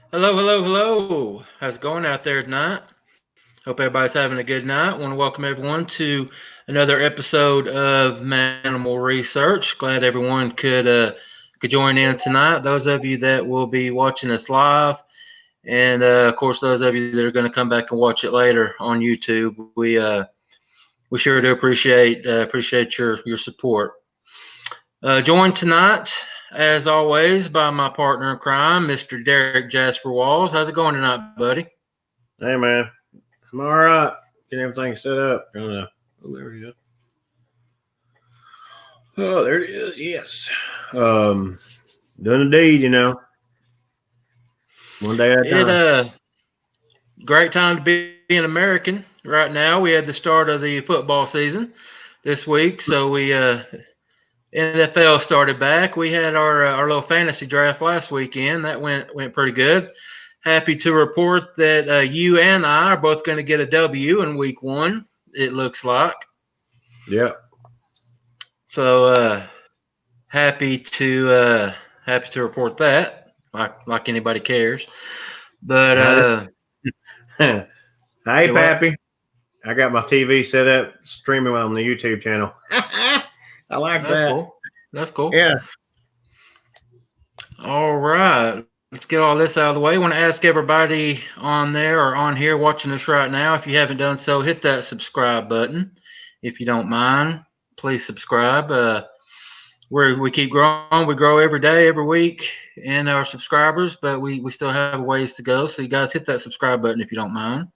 Hello, hello, hello. How's it going out there tonight? Hope everybody's having a good night. Want to welcome everyone to another episode of Mannimal Research. Glad everyone could join in tonight. Those of you that will be watching us live, and of course those of you that are going to come back and watch it later on YouTube. We sure do appreciate your support. Joined tonight, as always, by my partner in crime, Mr. Derek Jasper Walls. How's it going tonight, buddy? Hey man, I'm all right. Getting everything set up. There we go. Oh, there it is. Yes. Um, Doing a deed. One day at a It time. Great time to be an American right now. We had the start of the football season this week, so we NFL started back. We had our little fantasy draft last weekend. That went pretty good. Happy to report that you and I are both going to get a W in week one. It looks like. Yeah. So happy to report that. Like anybody cares. But I did. Hey, do what? Pappy. I got my TV set up, streaming on the YouTube channel. I like That's that. cool. That's cool. Yeah. All right. Let's get all this out of the way. I want to ask everybody on there or on here watching us right now, if you haven't done so, hit that subscribe button. If you don't mind, please subscribe. We keep growing. We grow every day, every week in our subscribers, but we still have ways to go. So you guys hit that subscribe button if you don't mind.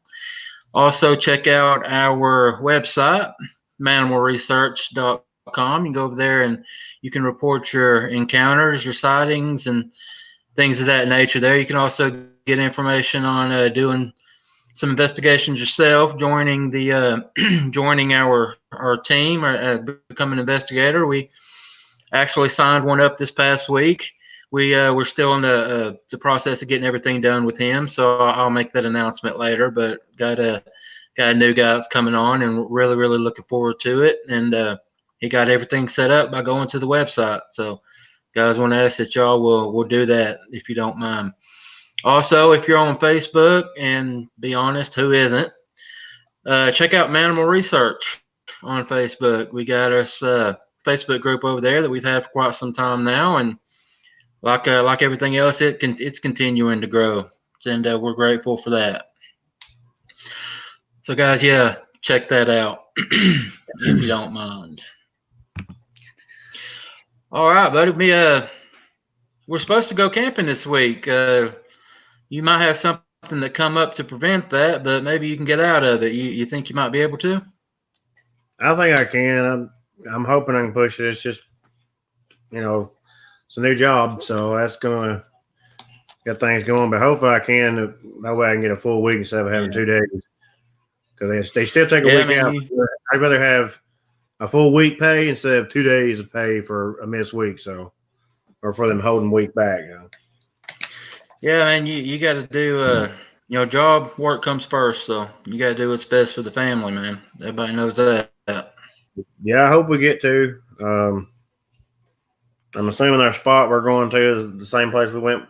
Also, check out our website, manimalresearch.com. You can go over there and you can report your encounters, your sightings, and things of that nature there. You can also get information on doing some investigations yourself, joining the joining our team, or become an investigator. We actually signed one up this past week. We're still in the process of getting everything done with him, so I'll make that announcement later. But got a new guy that's coming on, and really looking forward to it. And he got everything set up by going to the website. So guys, want to ask that y'all will do that if you don't mind. Also, if you're on Facebook, and be honest, who isn't? Check out Mannimal Research on Facebook. We got us Facebook group over there that we've had for quite some time now, and like everything else, it's continuing to grow, and we're grateful for that. So, guys, yeah, check that out if you don't mind. All right, buddy. We're supposed to go camping this week. You might have something that come up to prevent that, but maybe you can get out of it. You think you might be able to? I think I can. I'm hoping I can push it. It's just, it's a new job, so that's gonna get things going. But hopefully I can. That way I can get a full week instead of having Yeah. 2 days. Because they still take a Yeah, I week mean, out. I'd rather have a full week pay instead of 2 days of pay for a missed week. So, or for them holding week back. yeah, man, you got to do, job work comes first, so you got to do what's best for the family, man. Everybody knows that. Yeah, I hope we get to. I'm assuming our spot we're going to is the same place we went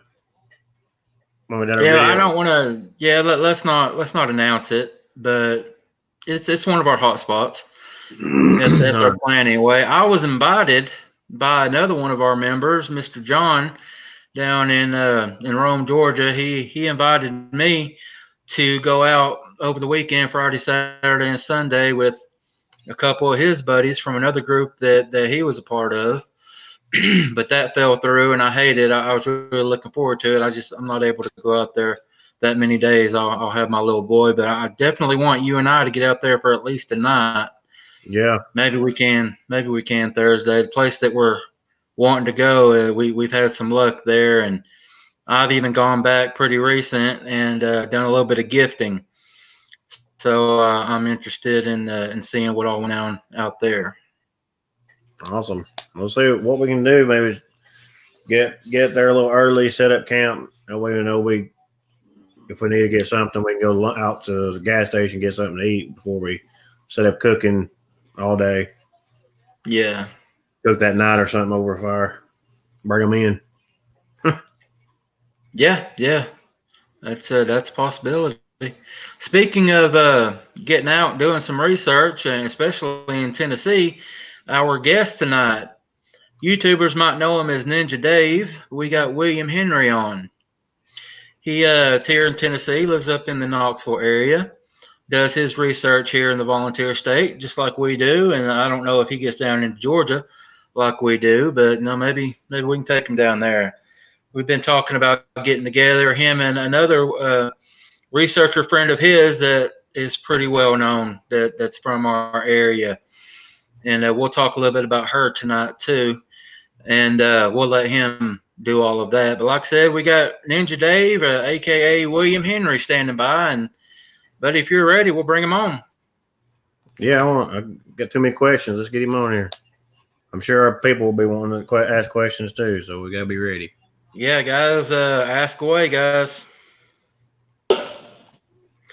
when we did our Yeah, I video. don't want to. Yeah, let's not announce it, but it's one of our hot spots. That's All our right. plan anyway. I was invited by another one of our members, Mr. John, down in Rome, Georgia. He invited me to go out over the weekend, Friday, Saturday, and Sunday, with a couple of his buddies from another group that he was a part of. But that fell through, and I hate it. I was really looking forward to it. I'm not able to go out there that many days. I'll have my little boy, but I definitely want you and I to get out there for at least a night. Yeah. Maybe we can. Maybe we can Thursday. The place that we're wanting to go, we've had some luck there, and I've even gone back pretty recent and done a little bit of gifting. So I'm interested in seeing what all went on out there. Awesome. We'll see what we can do. Maybe get there a little early, set up camp. That way we know if we need to get something, we can go out to the gas station, get something to eat before we set up cooking all day. Yeah. Cook that night or something over a fire. Bring them in. Yeah. That's a possibility. Speaking of getting out and doing some research, and especially in Tennessee, our guest tonight, YouTubers might know him as Ninja Dave. We got William Henry on. He's here in Tennessee, lives up in the Knoxville area, does his research here in the volunteer state, just like we do. And I don't know if he gets down into Georgia like we do, but no, maybe we can take him down there. We've been talking about getting together, him and another researcher friend of his that is pretty well known that's from our area, and we'll talk a little bit about her tonight too, and we'll let him do all of that. But like I said, we got Ninja Dave, aka William Henry, standing by, and buddy, if you're ready, we'll bring him on. Yeah, I got too many questions. Let's get him on here. I'm sure our people will be wanting to ask questions too, so we gotta be ready. Yeah, guys, ask away, guys.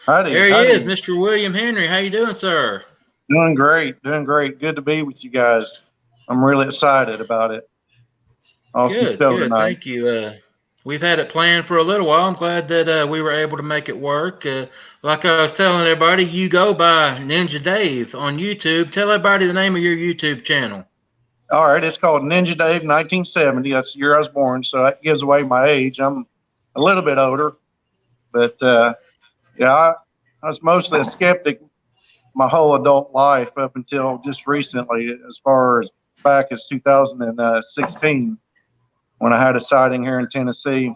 Howdy, There he howdy. is, Mr. William Henry. How you doing, sir? Doing great. Good to be with you guys. I'm really excited about it. Good. Tonight. Thank you. We've had it planned for a little while. I'm glad that we were able to make it work. Like I was telling everybody, you go by Ninja Dave on YouTube. Tell everybody the name of your YouTube channel. All right, it's called Ninja Dave 1970. That's the year I was born, so that gives away my age. I'm a little bit older, but yeah, I was mostly a skeptic my whole adult life up until just recently, as far as back as 2016, when I had a sighting here in Tennessee,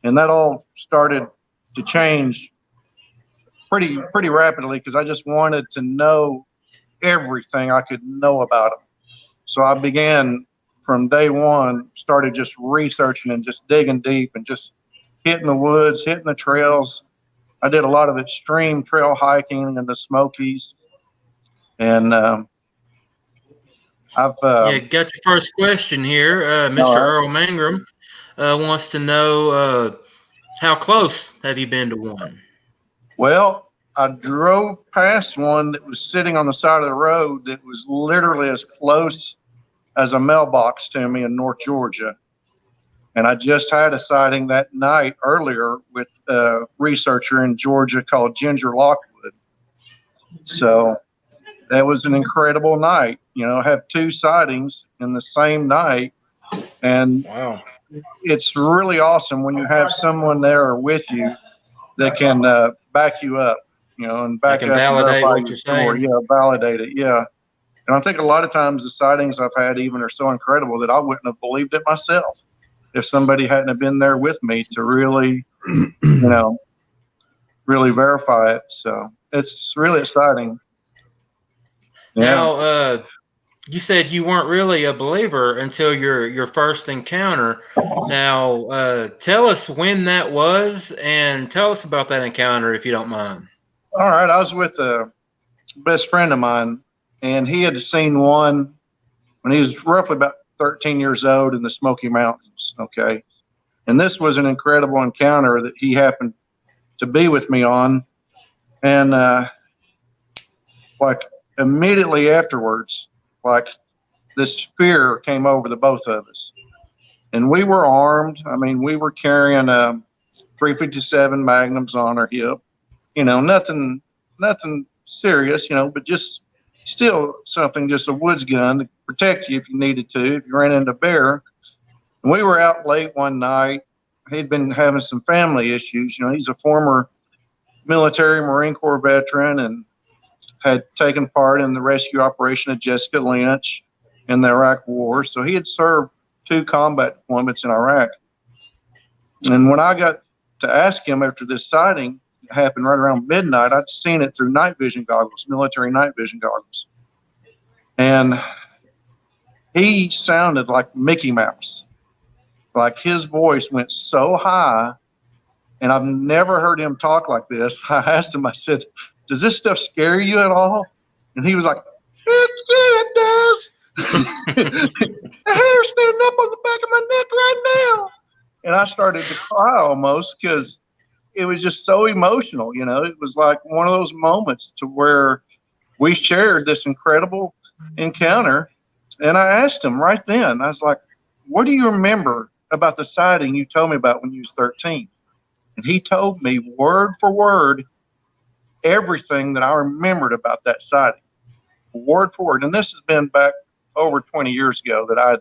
and that all started to change pretty rapidly because I just wanted to know everything I could know about them. So I began from day one, started just researching and just digging deep and just hitting the woods, hitting the trails. I did a lot of extreme trail hiking in the Smokies, and I've Yeah, got your first question here. Mr. Earl Mangrum wants to know how close have you been to one? Well, I drove past one that was sitting on the side of the road that was literally as close as a mailbox to me in North Georgia. And I just had a sighting that night earlier with a researcher in Georgia called Ginger Lockwood. So that was an incredible night. You know, I have two sightings in the same night. And wow, it's really awesome when you have someone there with you that can back you up, you know, and back up and validate what you're saying. Yeah, validate it. Yeah. And I think a lot of times the sightings I've had even are so incredible that I wouldn't have believed it myself if somebody hadn't have been there with me to really, you know, really verify it. So it's really exciting. Yeah. Now, you said you weren't really a believer until your first encounter. Now, tell us when that was, and tell us about that encounter if you don't mind. All right, I was with a best friend of mine, and he had seen one when he was roughly about 13 years old in the Smoky Mountains. Okay, and this was an incredible encounter that he happened to be with me on, and like immediately afterwards, like this fear came over the both of us, and we were armed. I mean, we were carrying 357 Magnums on our hip. You know, nothing serious. You know, but just still something, just a woods gun to protect you if you needed to, if you ran into a bear. And we were out late one night. He'd been having some family issues. You know, he's a former military Marine Corps veteran and had taken part in the rescue operation of Jessica Lynch in the Iraq War. So he had served 2 combat deployments in Iraq. And when I got to ask him after this sighting, it happened right around midnight, I'd seen it through night vision goggles, military night vision goggles. And he sounded like Mickey Mouse. Like his voice went so high, and I've never heard him talk like this. I asked him, I said, does this stuff scare you at all? And he was like, it does. The hair's standing up on the back of my neck right now. And I started to cry almost because it was just so emotional. You know, it was like one of those moments to where we shared this incredible encounter. And I asked him right then, I was like, what do you remember about the sighting you told me about when you was 13? And he told me word for word everything that I remembered about that sighting, word for word. And this has been back over 20 years ago that I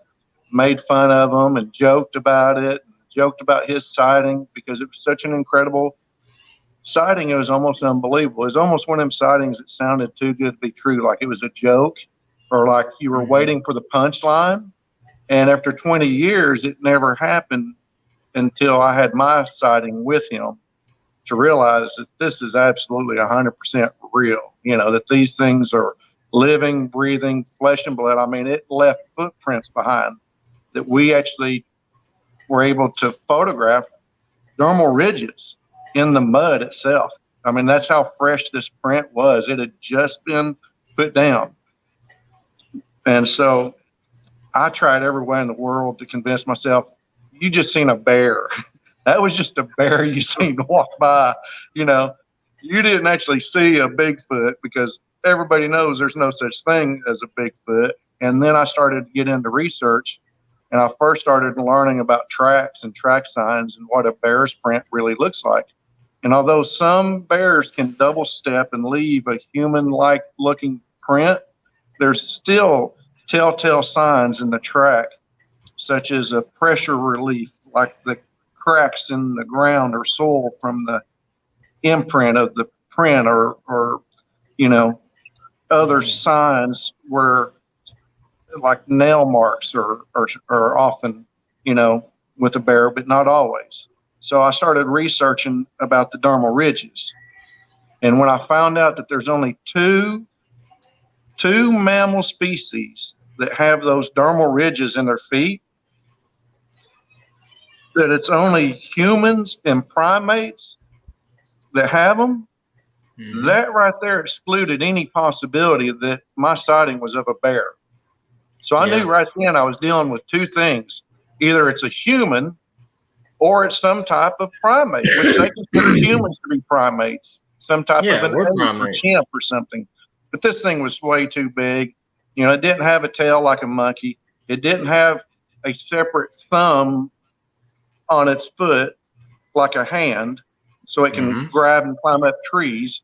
made fun of him and joked about it, and joked about his sighting because it was such an incredible sighting. It was almost unbelievable. It was almost one of them sightings that sounded too good to be true, like it was a joke or like you were waiting for the punchline. And after 20 years, it never happened until I had my sighting with him to realize that this is absolutely 100% real, that these things are living, breathing, flesh and blood. I mean, it left footprints behind that we actually were able to photograph dermal ridges in the mud itself. I mean, that's how fresh this print was. It had just been put down. And so I tried every way in the world to convince myself, you just seen a bear. That was just a bear you seen walk by. You didn't actually see a Bigfoot, because everybody knows there's no such thing as a Bigfoot. And then I started to get into research, and I first started learning about tracks and track signs and what a bear's print really looks like. And although some bears can double step and leave a human-like looking print, there's still telltale signs in the track, such as a pressure relief, like the cracks in the ground or soil from the imprint of the print, or other signs where, like, nail marks are often, with a bear, but not always. So I started researching about the dermal ridges. And when I found out that there's only two mammal species that have those dermal ridges in their feet, that it's only humans and primates that have them, that right there excluded any possibility that my sighting was of a bear. So I knew right then I was dealing with two things. Either it's a human or it's some type of primate, which they consider humans to be primates, some type of an ape or chimp or something. But this thing was way too big. It didn't have a tail like a monkey. It didn't have a separate thumb on its foot like a hand, so it can grab and climb up trees.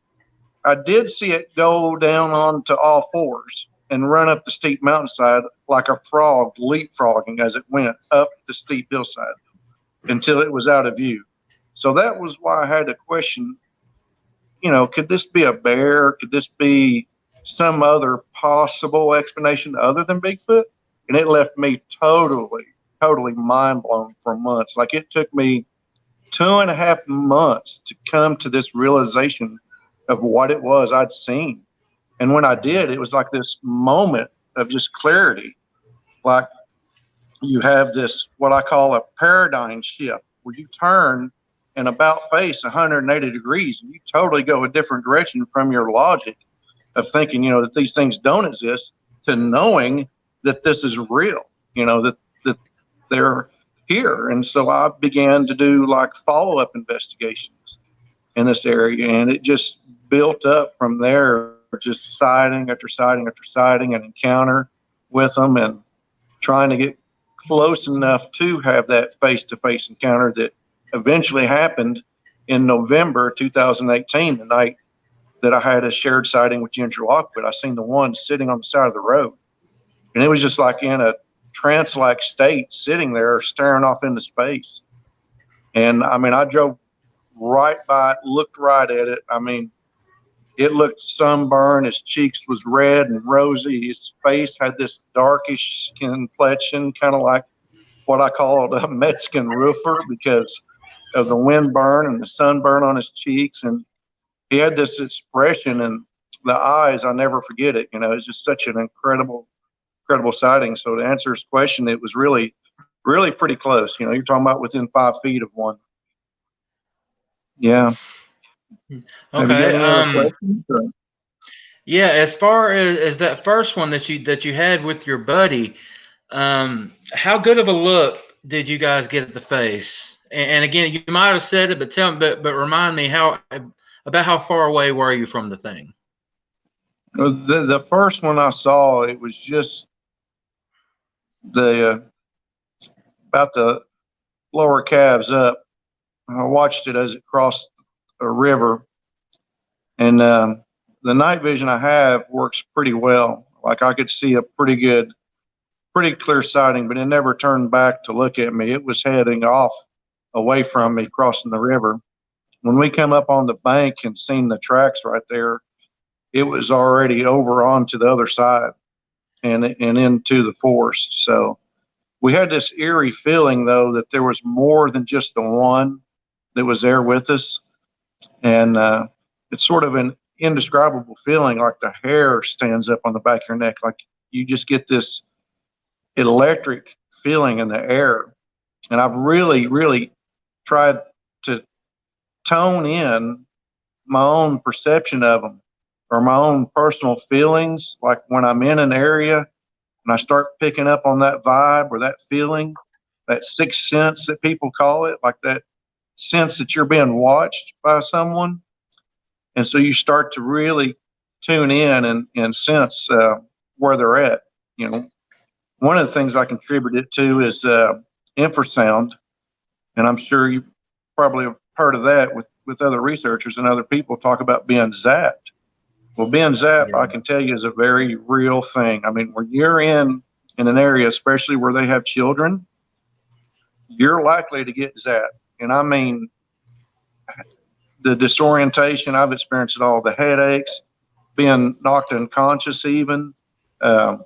I did see it go down onto all fours and run up the steep mountainside like a frog leapfrogging as it went up the steep hillside until it was out of view. So that was why I had to question, could this be a bear? Could this be some other possible explanation other than Bigfoot? And it left me totally mind blown for months. Like, it took me 2.5 months to come to this realization of what it was I'd seen. And when I did, it was like this moment of just clarity. Like, you have this, what I call a paradigm shift, where you turn and about face 180 degrees, and you totally go a different direction from your logic of thinking, that these things don't exist, to knowing that this is real, that they're here. And so I began to do like follow-up investigations in this area, and it just built up from there, just sighting after sighting after sighting, and encounter with them, and trying to get close enough to have that face-to-face encounter that eventually happened in November 2018, the night that I had a shared sighting with Ginger Lockwood. I seen the one sitting on the side of the road, and it was just like in a trance-like state, sitting there staring off into space. And I mean, I drove right by it, looked right at it. I mean, it looked sunburned. His cheeks was red and rosy. His face had this darkish complexion, kind of like what I called a Mexican roofer, because of the wind burn and the sunburn on his cheeks. And he had this expression, and the eyes, I'll never forget it. It's just such an incredible sighting. So to answer his question, it was really pretty close. You're talking about within 5 feet of one. Yeah. Okay. Yeah, as far as that first one that you had with your buddy, how good of a look did you guys get at the face? And again, you might have said it, but remind me about how far away were you from the thing? The first one I saw, it was just about the lower calves up I watched it as it crossed a river, and the night vision I have works pretty well. Like I could see a pretty clear sighting, but it never turned back to look at me. It was heading off away from me, crossing the river. When we come up on the bank and seen the tracks right there, it was already over onto the other side and into the forest. So we had this eerie feeling, though, that there was more than just the one that was there with us. And it's sort of an indescribable feeling, like the hair stands up on the back of your neck. Like you just get this electric feeling in the air. And I've really tried to tone in my own perception of them or my own personal feelings. Like when I'm in an area and I start picking up on that vibe or that feeling, that sixth sense that people call it, like that sense that you're being watched by someone. And so you start to really tune in and sense where they're at. You know, one of the things I contribute it to is infrasound. And I'm sure you probably have heard of that with other researchers and other people talk about being zapped. Well, being zapped, I can tell you, is a very real thing. I mean, when you're in an area, especially where they have children, you're likely to get zapped. And I mean, the disorientation, I've experienced it all, the headaches, being knocked unconscious even. I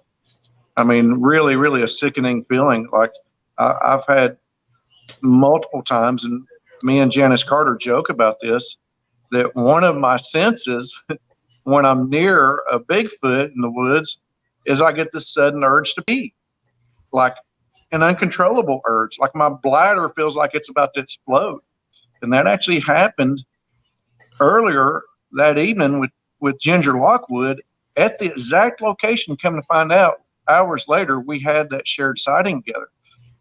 mean, really a sickening feeling. Like I've had multiple times, and me and Janice Carter joke about this, that one of my senses when I'm near a Bigfoot in the woods is I get this sudden urge to pee, like an uncontrollable urge, like my bladder feels like it's about to explode. And that actually happened earlier that evening with Ginger Lockwood at the exact location. Come to find out, hours later, we had that shared sighting together.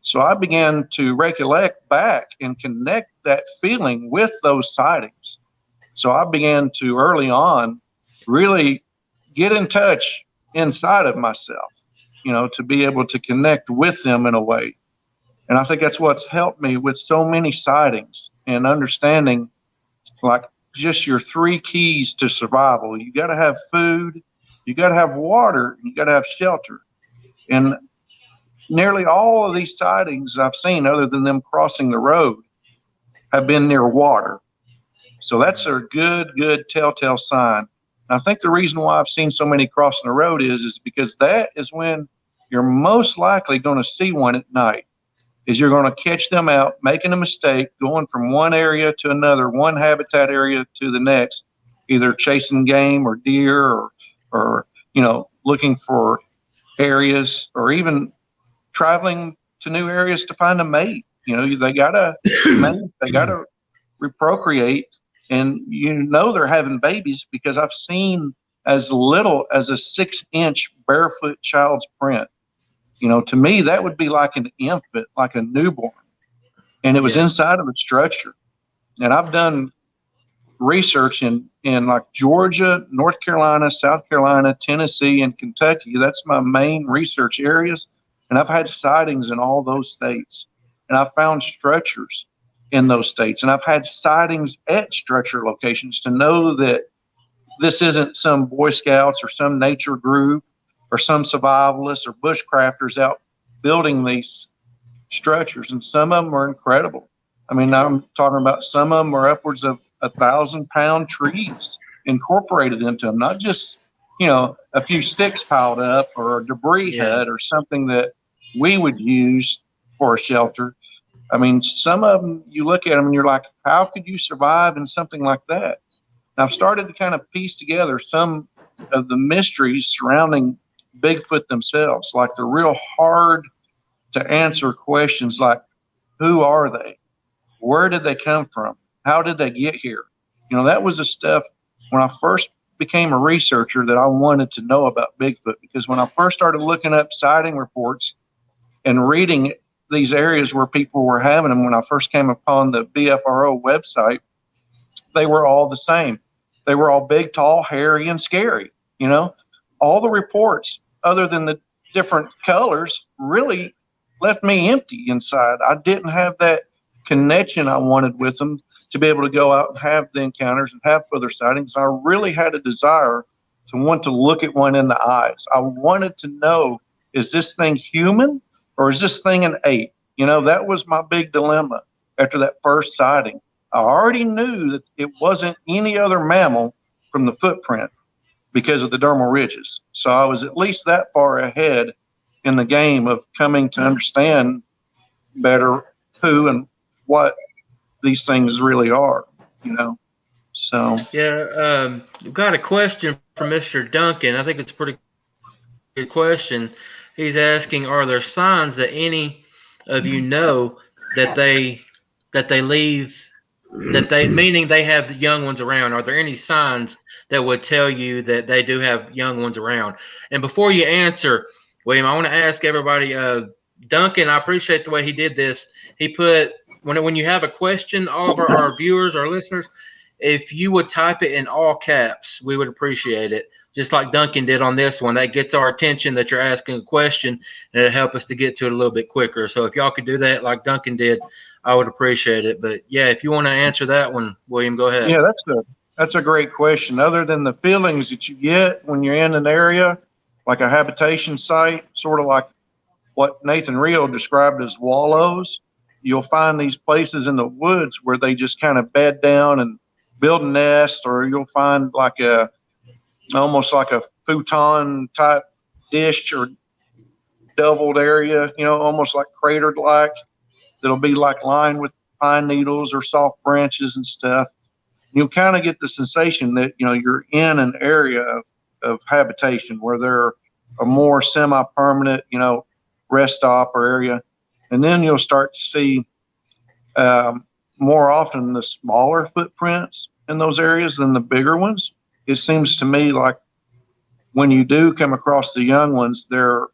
So I began to recollect back and connect that feeling with those sightings. So I began to early on really get in touch inside of myself, you know, to be able to connect with them in a way. And I think that's what's helped me with so many sightings and understanding, like, just your three keys to survival. You got to have food, you got to have water, you got to have shelter. And nearly all of these sightings I've seen, other than them crossing the road, have been near water. So that's a good telltale sign. And I think the reason why I've seen so many crossing the road is because that is when you're most likely going to see one at night. Is you're going to catch them out making a mistake, going from one area to another, one habitat area to the next, either chasing game or deer or you know, looking for areas, or even traveling to new areas to find a mate. You know, they gotta reprocreate, and you know they're having babies because I've seen as little as a 6-inch barefoot child's print. You know, to me, that would be like an infant, like a newborn. And it was inside of a structure. And I've done research in like Georgia, North Carolina, South Carolina, Tennessee, and Kentucky. That's my main research areas. And I've had sightings in all those states. And I've found structures in those states. And I've had sightings at structure locations to know that this isn't some Boy Scouts or some nature group or some survivalists or bushcrafters out building these structures. And some of them are incredible. I mean, I'm talking about some of them are upwards of 1,000-pound trees incorporated into them, not just, you know, a few sticks piled up or a debris hut or something that we would use for a shelter. I mean, some of them, you look at them and you're like, how could you survive in something like that? And I've started to kind of piece together some of the mysteries surrounding Bigfoot themselves, like the real hard to answer questions like, who are they? Where did they come from? How did they get here? You know, that was the stuff when I first became a researcher that I wanted to know about Bigfoot, because when I first started looking up sighting reports and reading these areas where people were having them, when I first came upon the BFRO website, they were all the same. They were all big, tall, hairy, and scary. You know, all the reports, other than the different colors, really left me empty inside. I didn't have that connection I wanted with them to be able to go out and have the encounters and have further sightings. I really had a desire to want to look at one in the eyes. I wanted to know, is this thing human or is this thing an ape? You know, that was my big dilemma after that first sighting. I already knew that it wasn't any other mammal from the footprint because of the dermal ridges. So I was at least that far ahead in the game of coming to understand better who and what these things really are, you know. So Yeah, we've got a question from Mr. Duncan. I think it's a pretty good question. He's asking, are there signs that any of you know that they leave, meaning they have the young ones around? Are there any signs that would tell you that they do have young ones around? And before you answer, William, I want to ask everybody, Duncan, I appreciate the way he did this. He put, when you have a question, all of our viewers, our listeners, if you would type it in all caps, we would appreciate it. Just like Duncan did on this one. That gets our attention that you're asking a question, and it'll help us to get to it a little bit quicker. So if y'all could do that like Duncan did, I would appreciate it. But yeah, if you want to answer that one, William, go ahead. yeah, that's a great question. Other than the feelings that you get when you're in an area like a habitation site, sort of like what Nathan Rio described as wallows, you'll find these places in the woods where they just kind of bed down and build a nest, or you'll find like almost like a futon type dish or beveled area, you know, almost like cratered like, that'll be like lined with pine needles or soft branches and stuff. You'll kind of get the sensation that, you know, you're in an area of habitation where there are more semi-permanent, you know, rest stop or area. And then you'll start to see more often the smaller footprints in those areas than the bigger ones. It seems to me like when you do come across the young ones, they're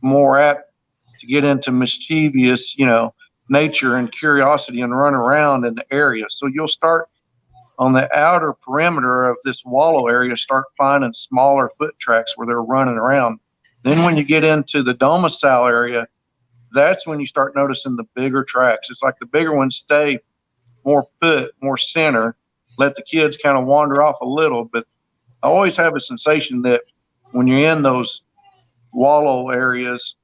more apt to get into mischievous, you know, nature and curiosity and run around in the area. So you'll start on the outer perimeter of this wallow area, start finding smaller foot tracks where they're running around. Then when you get into the domicile area, that's when you start noticing the bigger tracks. It's like the bigger ones stay more put, more center, let the kids kind of wander off a little. But I always have a sensation that when you're in those wallow areas,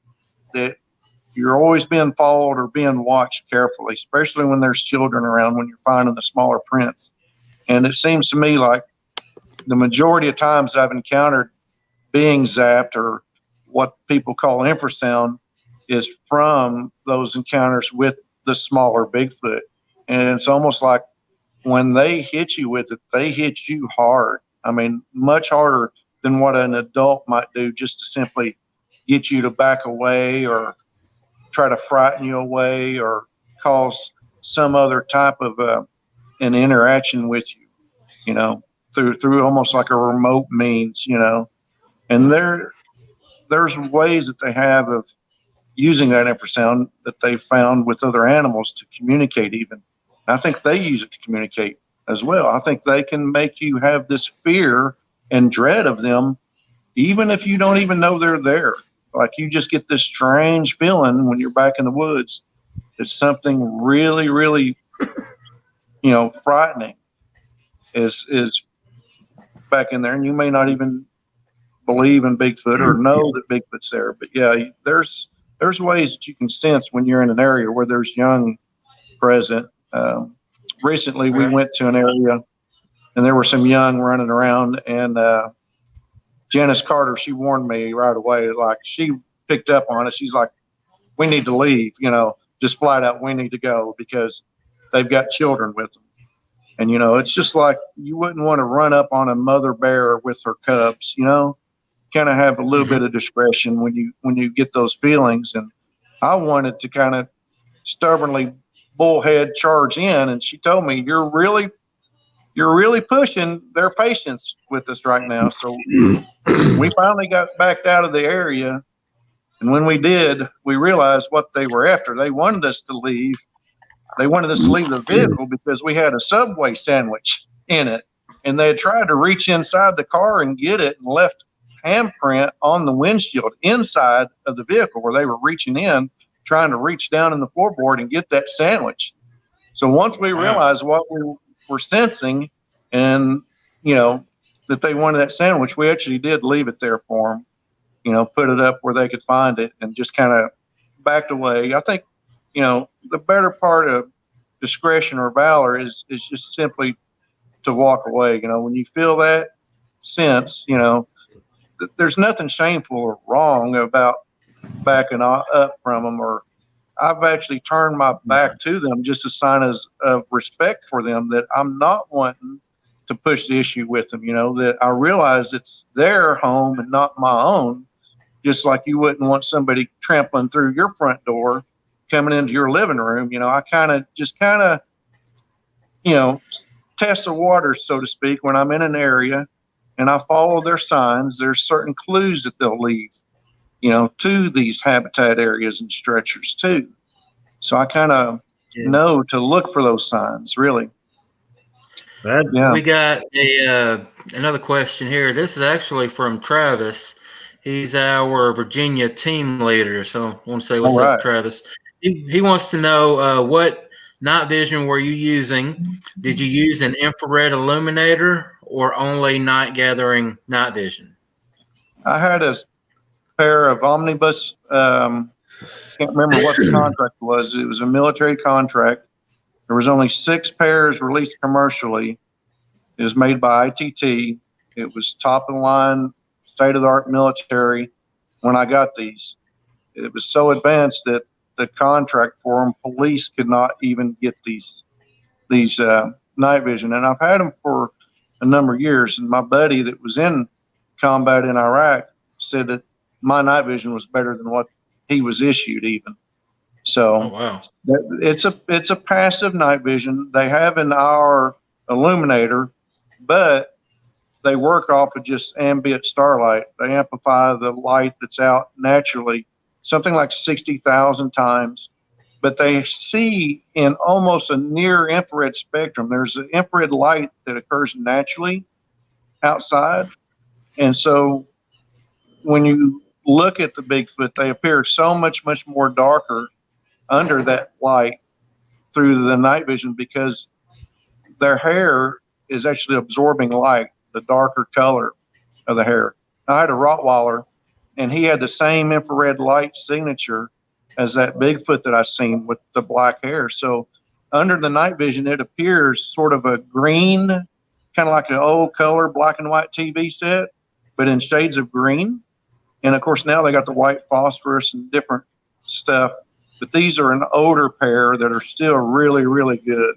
that you're always being followed or being watched carefully, especially when there's children around, when you're finding the smaller prints. And it seems to me like the majority of times I've encountered being zapped, or what people call infrasound, is from those encounters with the smaller Bigfoot. And it's almost like when they hit you with it, they hit you hard. I mean, much harder than what an adult might do just to simply get you to back away or try to frighten you away or cause some other type of an interaction with you, you know, through almost like a remote means, you know. And there's ways that they have of using that infrasound that they found with other animals to communicate even. I think they use it to communicate as well. I think they can make you have this fear and dread of them, even if you don't even know they're there. Like you just get this strange feeling when you're back in the woods. It's something really, really, you know, frightening is back in there. And you may not even believe in Bigfoot or know that Bigfoot's there. But yeah, there's ways that you can sense when you're in an area where there's young present. Recently, we went to an area and there were some young running around, and Janice Carter, she warned me right away. Like, she picked up on it. She's like, we need to leave, you know, just flat out, we need to go because they've got children with them. And, you know, it's just like you wouldn't want to run up on a mother bear with her cubs, you know, kind of have a little bit of discretion when you get those feelings. And I wanted to kind of stubbornly bullhead charge in. And she told me, you're really pushing their patience with us right now. So we finally got backed out of the area. And when we did, we realized what they were after. They wanted us to leave. They wanted us to leave the vehicle because we had a Subway sandwich in it. And they had tried to reach inside the car and get it and left handprint on the windshield inside of the vehicle where they were reaching in, trying to reach down in the floorboard and get that sandwich. So once we Wow. realized what we were sensing, and that they wanted that sandwich, we actually did leave it there for them. Put it up where they could find it, and just kind of backed away. I think the better part of discretion or valor is just simply to walk away. When you feel that sense, there's nothing shameful or wrong about backing up from them, or I've actually turned my back to them just a sign of respect for them, that I'm not wanting to push the issue with them, that I realize it's their home and not my own, just like you wouldn't want somebody trampling through your front door, coming into your living room. I kind of test the waters, so to speak, when I'm in an area and I follow their signs. There's certain clues that they'll leave, to these habitat areas and structures too. So I kind of know to look for those signs, really. We got another question here. This is actually from Travis. He's our Virginia team leader. So I want to say what's up, Travis. He wants to know what night vision were you using? Did you use an infrared illuminator or only night gathering night vision? I had a pair of omnibus. Can't remember what the contract was. It was a military contract. There was only 6 pairs released commercially. It was made by ITT. It was top of the line, state of the art military. When I got these, it was so advanced that the contract for them, police could not even get these night vision. And I've had them for a number of years. And my buddy that was in combat in Iraq said that my night vision was better than what he was issued even. So it's a passive night vision. They have an hour illuminator, but they work off of just ambient starlight. They amplify the light that's out naturally, something like 60,000 times, but they see in almost a near infrared spectrum. There's an infrared light that occurs naturally outside. And so when you look at the Bigfoot, they appear so much more darker under that light through the night vision, because their hair is actually absorbing light, the darker color of the hair. I had a Rottweiler, and he had the same infrared light signature as that Bigfoot that I seen with the black hair. So under the night vision, it appears sort of a green, kind of like an old color black and white TV set, but in shades of green. And of course, now they got the white phosphorus and different stuff. But these are an older pair that are still really, really good,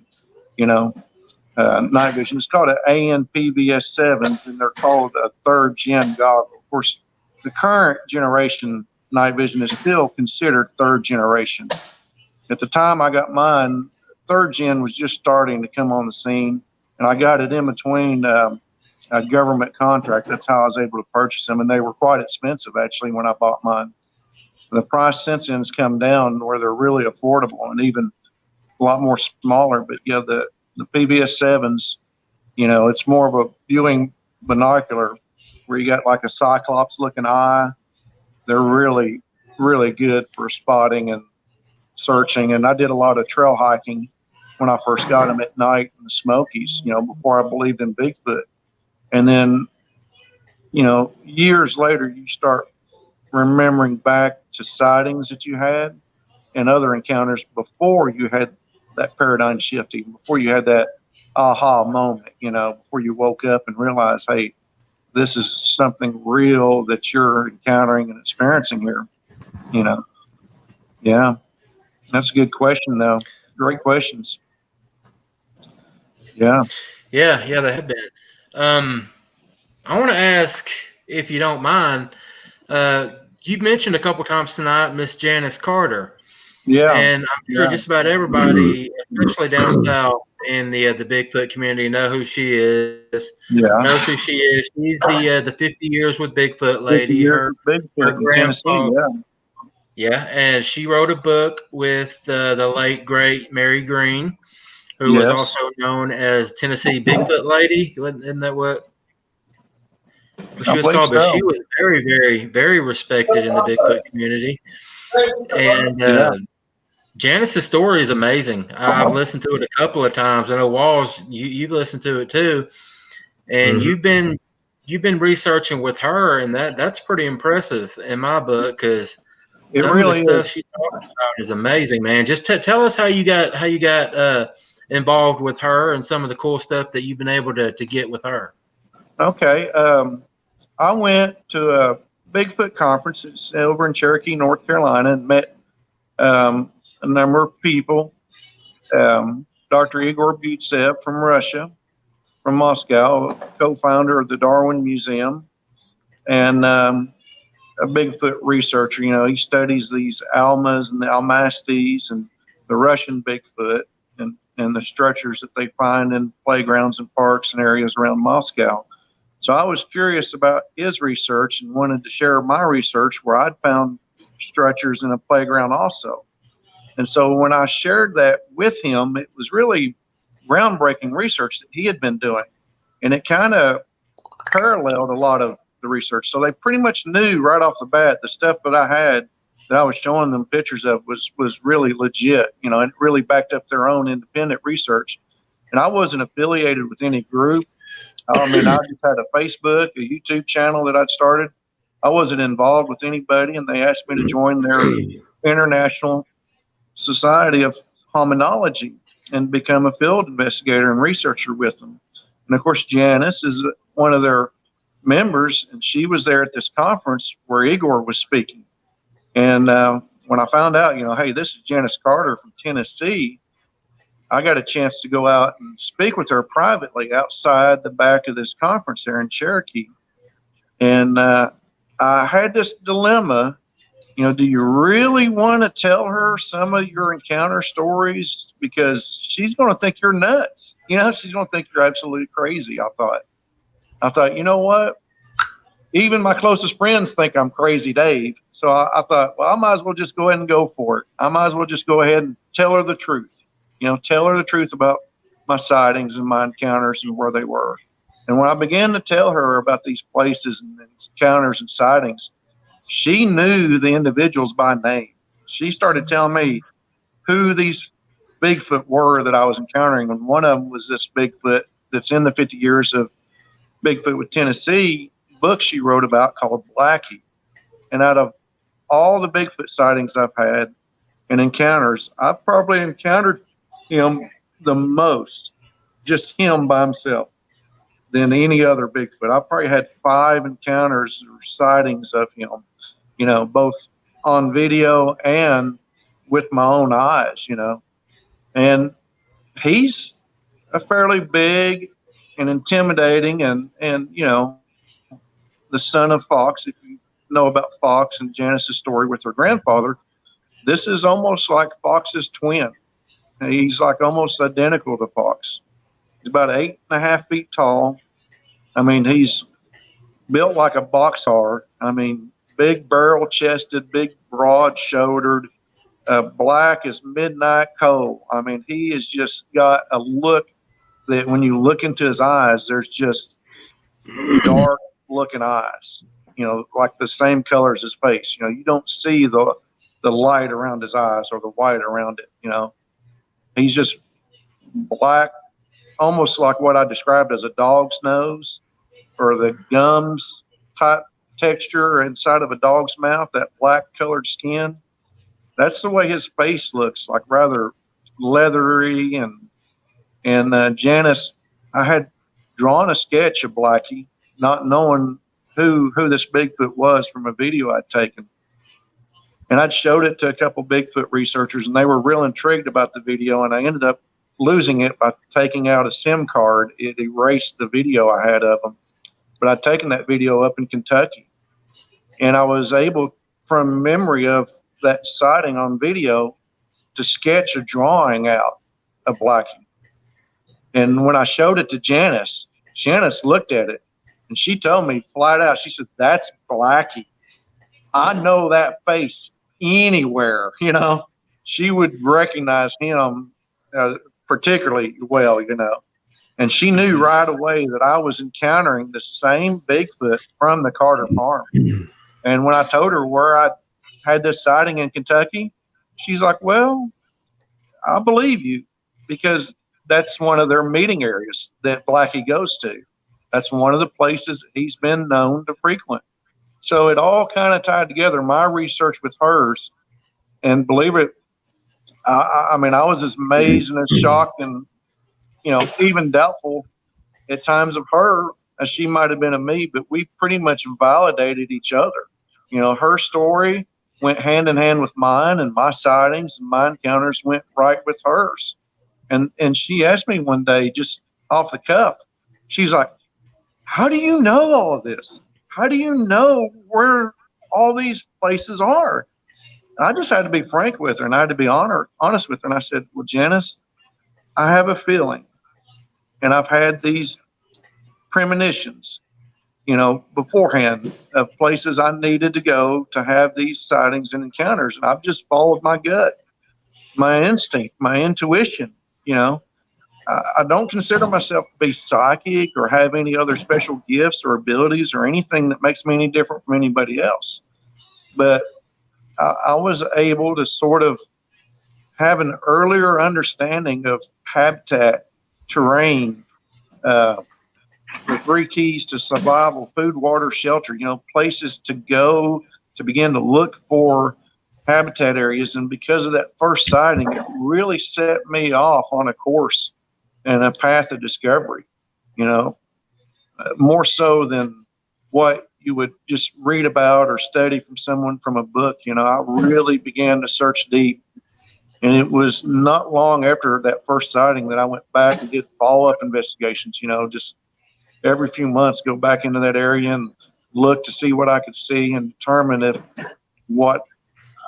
night vision. It's called an ANPVS 7s, and they're called a 3rd gen goggle. Of course, the current generation night vision is still considered 3rd generation. At the time I got mine, 3rd gen was just starting to come on the scene, and I got it in between a government contract. That's how I was able to purchase them, and they were quite expensive actually when I bought mine. The price since then has come down where they're really affordable and even a lot more smaller. But the PVS 7s, it's more of a viewing binocular where you got like a cyclops looking eye. They're really, really good for spotting and searching. And I did a lot of trail hiking when I first got them at night in the Smokies, before I believed in Bigfoot. And then, years later, you start remembering back to sightings that you had and other encounters before you had that paradigm shift, even before you had that aha moment, before you woke up and realized, hey, this is something real that you're encountering and experiencing here, Yeah, that's a good question, though. Great questions. Yeah, they have been. I want to ask, if you don't mind, you've mentioned a couple times tonight Miss Janice Carter. Yeah. And I'm sure just about everybody, especially down south in the Bigfoot community, know who she is. Yeah. Knows who she is. She's the 50 years with Bigfoot lady. Her grandpa. Yeah, and she wrote a book with the late great Mary Green, who was also known as Tennessee Bigfoot Lady. Isn't that what she was called? But she was very, very, very respected in the Bigfoot community. And Janice's story is amazing. I've listened to it a couple of times. I know Walls, you've listened to it too, and Mm-hmm. you've been researching with her, and that's pretty impressive in my book because It some of the really stuff is. she talks about is amazing, man. Just tell us how you got involved with her and some of the cool stuff that you've been able to get with her. Okay. I went to a Bigfoot conference. It's over in Cherokee, North Carolina, and met a number of people. Dr. Igor Butsev from Russia, from Moscow, co-founder of the Darwin Museum, and a Bigfoot researcher. You know, he studies these Almas and the Almasties and the Russian Bigfoot and the structures that they find in playgrounds and parks and areas around Moscow. So I was curious about his research and wanted to share my research where I'd found structures in a playground also. And so when I shared that with him, it was really groundbreaking research that he had been doing. And it kind of paralleled a lot of the research. So they pretty much knew right off the bat the stuff that I had that I was showing them pictures of was really legit, you know, and really backed up their own independent research. And I wasn't affiliated with any group. I mean, I just had a Facebook, a YouTube channel that I'd started. I wasn't involved with anybody, and they asked me to join their International Society of Hominology and become a field investigator and researcher with them. And of course, Janice is one of their members, and she was there at this conference where Igor was speaking. And when I found out, you know, hey, this is Janice Carter from Tennessee, I got a chance to go out and speak with her privately outside the back of this conference there in Cherokee. And I had this dilemma, you know, do you really want to tell her some of your encounter stories? Because she's going to think you're nuts. You know, she's going to think you're absolutely crazy. I thought, you know what? Even my closest friends think I'm crazy Dave. So I thought, well, I might as well just go ahead and go for it. I might as well just go ahead and tell her the truth. You know, tell her the truth about my sightings and my encounters and where they were. And when I began to tell her about these places and encounters and sightings, she knew the individuals by name. She started telling me who these Bigfoot were that I was encountering. And one of them was this Bigfoot that's in the 50 Years of Bigfoot with Tennessee book she wrote about called Blackie. And out of all the Bigfoot sightings I've had and encounters, I've probably encountered him the most, just him by himself, than any other Bigfoot. I probably had 5 encounters or sightings of him, you know, both on video and with my own eyes, you know. And he's a fairly big and intimidating and you know, the son of Fox. If you know about Fox and Janice's story with her grandfather, this is almost like Fox's twin. He's like almost identical to Fox. He's about 8.5 feet tall. I mean, he's built like a box hog. I mean, big barrel chested, big broad shouldered, black as midnight coal. I mean, he has just got a look that when you look into his eyes, there's just dark looking eyes, you know, like the same color as his face. You know, you don't see the light around his eyes or the white around it, you know. He's just black, almost like what I described as a dog's nose or the gums type texture inside of a dog's mouth, that black colored skin. That's the way his face looks, like rather leathery. And Janice, I had drawn a sketch of Blackie, not knowing who this Bigfoot was from a video I'd taken. And I'd showed it to a couple Bigfoot researchers, and they were real intrigued about the video. And I ended up losing it by taking out a SIM card. It erased the video I had of them. But I'd taken that video up in Kentucky. And I was able, from memory of that sighting on video, to sketch a drawing out of Blackie. And when I showed it to Janice, Janice looked at it, and she told me flat out, she said, "That's Blackie. I know that face anywhere," you know. She would recognize him particularly well, you know. And she knew right away that I was encountering the same Bigfoot from the Carter farm. And when I told her where I had this sighting in Kentucky, she's like, "Well, I believe you, because that's one of their meeting areas that Blackie goes to. That's one of the places he's been known to frequent. So it all kind of tied together, my research with hers. And believe it, I mean, I was as amazed and as shocked and, even doubtful at times of her as she might have been of me, but we pretty much validated each other. Her story went hand in hand with mine, and my sightings and my encounters went right with hers. And she asked me one day, just off the cuff, she's like, how do you know all of this? How do you know where all these places are? And I just had to be frank with her, and I had to be honest with her. And I said, well, Janice, I have a feeling, and I've had these premonitions, beforehand, of places I needed to go to have these sightings and encounters. And I've just followed my gut, my instinct, my intuition. I don't consider myself to be psychic or have any other special gifts or abilities or anything that makes me any different from anybody else. But I was able to sort of have an earlier understanding of habitat, terrain, the 3 keys to survival: food, water, shelter, places to go to begin to look for habitat areas. And because of that first sighting, it really set me off on a course and a path of discovery, more so than what you would just read about or study from someone from a book. I really began to search deep. And it was not long after that first sighting that I went back and did follow-up investigations, just every few months go back into that area and look to see what I could see and determine if what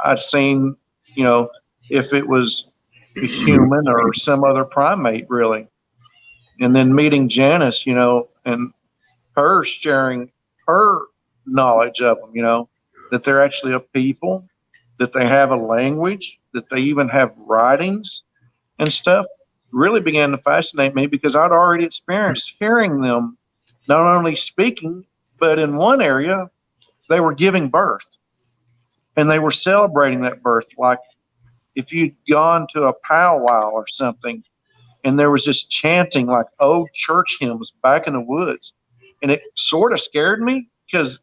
I'd seen, if it was a human or some other primate, really. And then meeting Janice, and her sharing her knowledge of them, that they're actually a people, that they have a language, that they even have writings and stuff, really began to fascinate me, because I'd already experienced hearing them not only speaking, but in one area, they were giving birth. And they were celebrating that birth, like if you'd gone to a powwow or something, and there was this chanting like old church hymns back in the woods. And it sort of scared me, because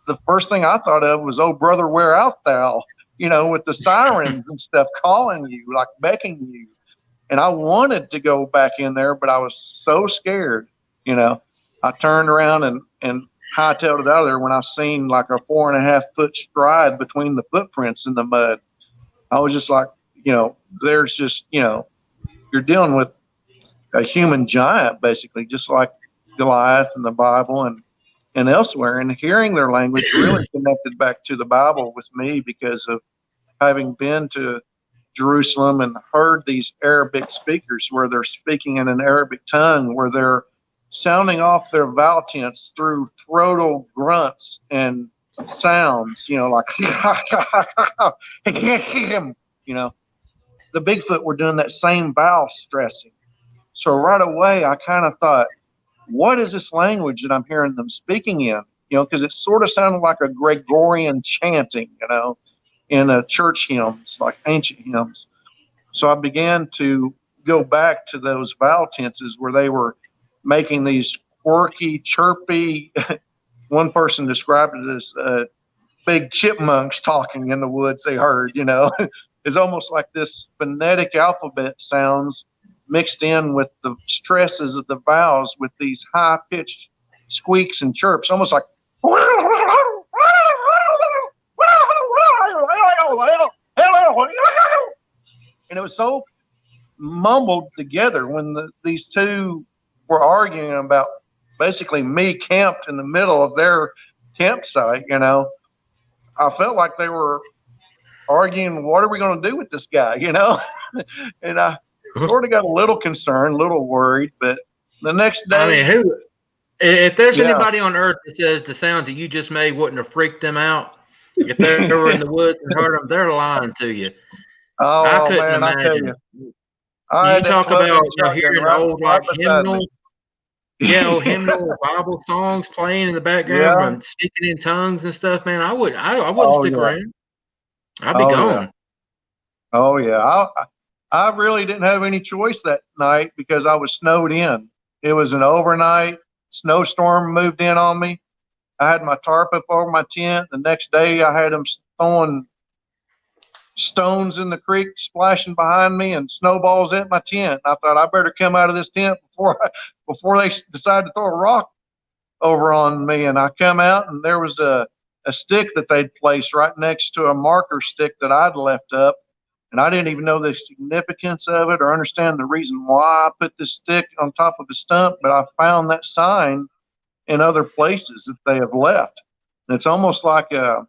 the first thing I thought of was, oh, brother, where art thou? With the sirens and stuff calling you, like beckoning you. And I wanted to go back in there, but I was so scared. I turned around and hightailed it out of there when I seen like a 4.5 foot stride between the footprints in the mud. I was just like, there's just, you're dealing with a human giant, basically, just like Goliath in the Bible and elsewhere. And hearing their language really connected back to the Bible with me, because of having been to Jerusalem and heard these Arabic speakers where they're speaking in an Arabic tongue, where they're sounding off their vowel tense through throatal grunts and sounds, like, the Bigfoot were doing that same vowel stressing. So right away, I kind of thought, what is this language that I'm hearing them speaking in? Because it sort of sounded like a Gregorian chanting, in a church hymns, like ancient hymns. So I began to go back to those vowel tenses where they were making these quirky, chirpy, one person described it as big chipmunks talking in the woods they heard, It's almost like this phonetic alphabet sounds mixed in with the stresses of the vowels with these high-pitched squeaks and chirps, almost like, and it was so mumbled together when these two were arguing about basically me camped in the middle of their campsite. I felt like they were arguing, what are we going to do with this guy, and I sort of got a little concerned, a little worried. But the next day, I mean, if there's anybody on earth that says the sounds that you just made wouldn't have freaked them out, if they were in the woods and heard them, they're lying to you. Oh, I couldn't man, imagine. You talk about hearing old right hymnal, hymnal Bible songs playing in the background and speaking in tongues and stuff. Man, I wouldn't stick around. I'd be gone. Oh yeah. I really didn't have any choice that night because I was snowed in. It was an overnight snowstorm moved in on me. I had my tarp up over my tent. The next day, I had them throwing stones in the creek, splashing behind me, and snowballs at my tent. I thought I better come out of this tent before they decide to throw a rock over on me. And I come out, and there was a stick that they'd placed right next to a marker stick that I'd left up. And I didn't even know the significance of it or understand the reason why I put this stick on top of the stump, but I found that sign in other places that they have left. And it's almost like a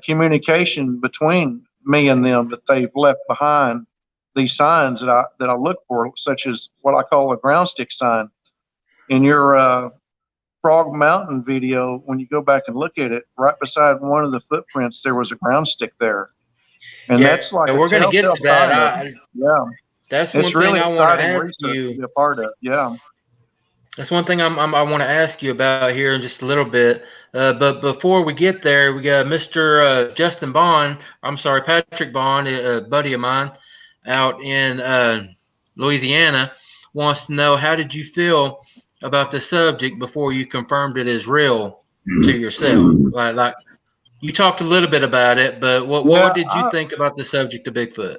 communication between me and them that they've left behind these signs that I look for, such as what I call a ground stick sign. In your Frog Mountain video, when you go back and look at it, right beside one of the footprints, there was a ground stick there. And that's like we're going to get to that. Yeah, that's one thing I want to ask you. To be a part of. Yeah, that's one thing I want to ask you about here in just a little bit. But before we get there, we got Mr. Justin Bond. I'm sorry, Patrick Bond, a buddy of mine out in Louisiana, wants to know, how did you feel about the subject before you confirmed it as real to yourself? Like you talked a little bit about it, but what did you think about the subject of Bigfoot?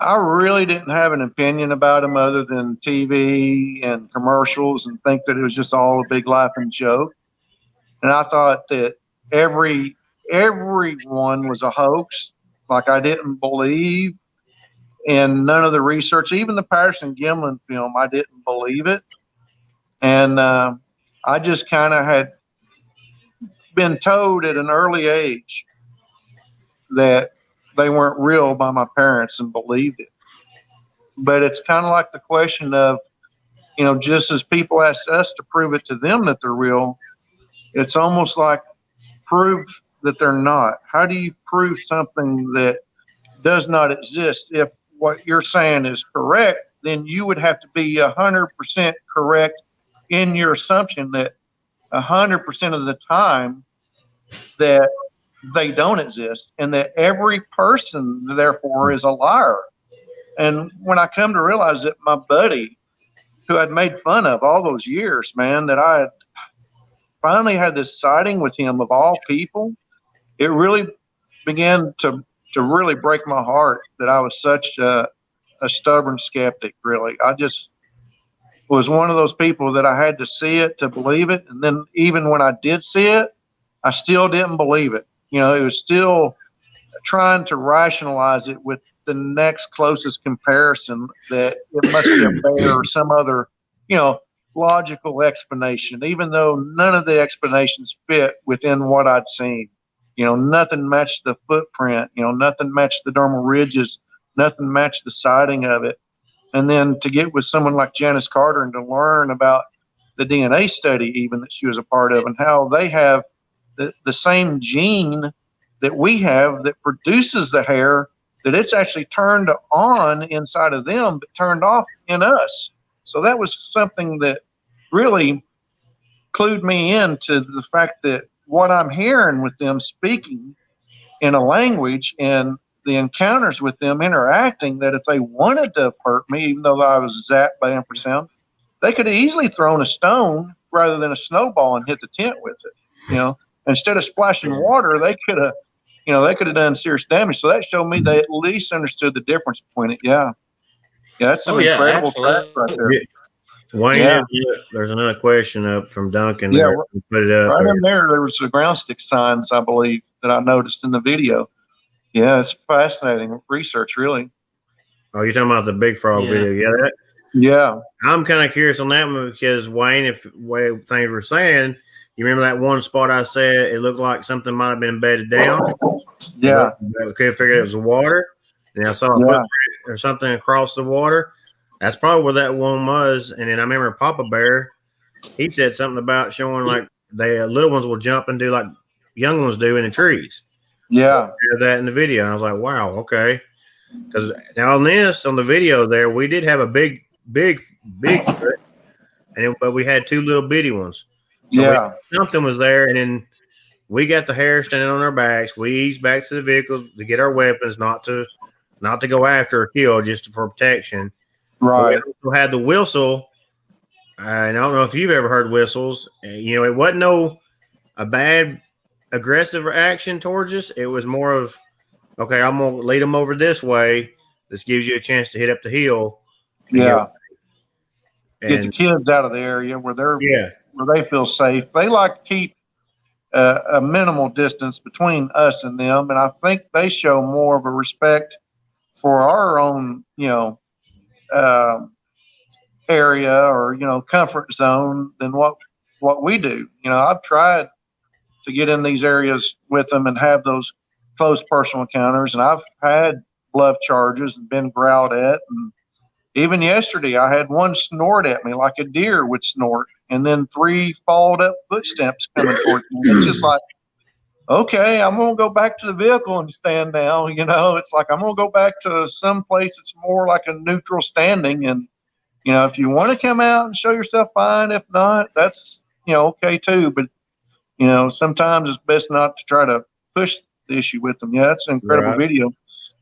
I really didn't have an opinion about him other than TV and commercials, and think that it was just all a big laughing joke. And I thought that everyone was a hoax. Like, I didn't believe in none of the research, even the Patterson-Gimlin film. I didn't believe it, and I just kind of had been told at an early age that they weren't real by my parents and believed it. But it's kind of like the question of, just as people ask us to prove it to them that they're real, it's almost like prove that they're not. How do you prove something that does not exist? If what you're saying is correct, then you would have to be 100% correct in your assumption that 100% of the time that they don't exist, and that every person therefore is a liar. And when I come to realize that my buddy, who I'd made fun of all those years, man, that I had finally had this sighting with him of all people, it really began to really break my heart that I was such a stubborn skeptic. Really, I just was one of those people that I had to see it to believe it. And then even when I did see it, I still didn't believe it. It was still trying to rationalize it with the next closest comparison, that it must be a bear or some other, logical explanation, even though none of the explanations fit within what I'd seen. Nothing matched the footprint, nothing matched the dermal ridges, nothing matched the sighting of it. And then to get with someone like Janice Carter and to learn about the DNA study even that she was a part of, and how they have the same gene that we have that produces the hair, that it's actually turned on inside of them but turned off in us. So that was something that really clued me into the fact that what I'm hearing with them speaking in a language and the encounters with them interacting, that if they wanted to hurt me, even though I was zapped by infrasound, they could have easily thrown a stone rather than a snowball and hit the tent with it. Instead of splashing water, they could have done serious damage. So that showed me they at least understood the difference between it. Yeah, that's some incredible fact right there. Wayne, there's another question up from Duncan. Yeah, put it up. Right in there was the ground stick signs, I believe, that I noticed in the video. Yeah, it's fascinating research, really. Oh, you're talking about the Big Frog video? Yeah. I'm kind of curious on that one because, Wayne, if way things were saying, you remember that one spot I said it looked like something might have been bedded down? Yeah. We couldn't figure it was the water. And I saw a footprint or something across the water. That's probably where that one was. And then I remember Papa Bear, he said something about showing like the little ones will jump and do like young ones do in the trees. Yeah. I heard that in the video. And I was like, wow, okay. Because now on the video there, we did have a big foot, but we had two little bitty ones. So something was there, and then we got the hair standing on our backs. We eased back to the vehicle to get our weapons, not to not to go after or kill, just for protection. Right. But we also had the whistle. And I don't know if you've ever heard whistles. You know, it wasn't a bad aggressive action towards us. It was more of, okay, I'm gonna lead them over this way. This gives you a chance to hit up the hill. Yeah. Get the And kids out of the area where yeah, where they feel safe. They like to keep a minimal distance between us and them, and I think they show more of a respect for our own, uh, area or comfort zone than what we do. I've tried to get in these areas with them and have those close personal encounters, and I've had bluff charges and been growled at, and even yesterday I had one snort at me like a deer would snort, and then 3 followed up footsteps coming towards me. It's just like, okay, I'm gonna go back to the vehicle and stand now. It's like I'm gonna go back to some place that's more like a neutral standing, and if you want to come out and show yourself, fine. If not, that's okay too. But sometimes it's best not to try to push the issue with them. Yeah, that's an incredible right. video.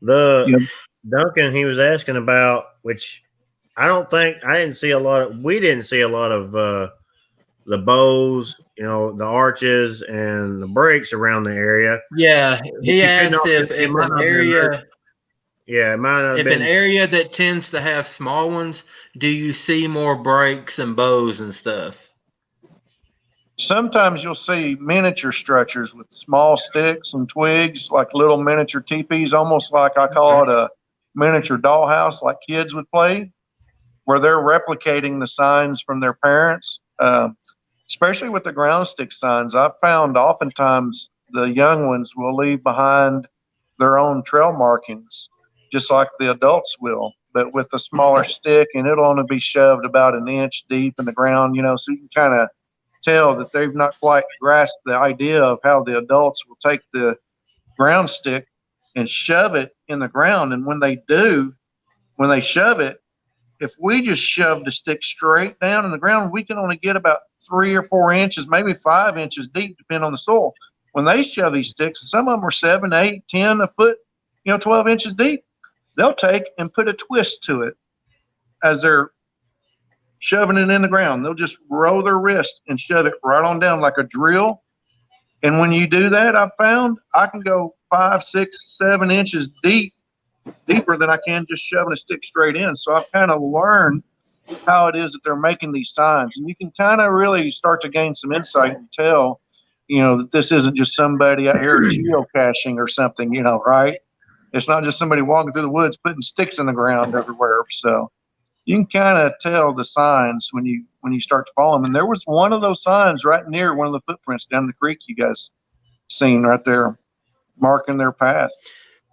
The Duncan he was asking about, which I didn't see a lot of. We didn't see a lot of the bows, the arches and the breaks around the area. Yeah, he asked if an area. Yeah, it might not have if been. an area that tends to have small ones, do you see more breaks and bows and stuff? Sometimes you'll see miniature structures with small sticks and twigs, like little miniature teepees, almost like I call it a miniature dollhouse, like kids would play, where they're replicating the signs from their parents. Especially with the ground stick signs, I've found oftentimes the young ones will leave behind their own trail markings, just like the adults will, but with a smaller stick, and it'll only be shoved about an inch deep in the ground, so you can kind of tell that they've not quite grasped the idea of how the adults will take the ground stick and shove it in the ground. And when they do, when they shove it, if we just shove the stick straight down in the ground, we can only get about 3 or 4 inches, maybe 5 inches deep, depending on the soil. When they shove these sticks, some of them are 7, 8, 10, a foot, 12 inches deep. They'll take and put a twist to it as they're shoving it in the ground. They'll just roll their wrist and shove it right on down like a drill. And when you do that, I've found I can go 5, 6, 7 inches deeper than I can just shoving a stick straight in. So I've kind of learned how it is that they're making these signs, and you can kind of really start to gain some insight and tell, that this isn't just somebody out here geocaching or something, right? It's not just somebody walking through the woods putting sticks in the ground everywhere. So you can kind of tell the signs when you start to follow them. And there was one of those signs right near one of the footprints down the creek you guys seen right there, marking their path.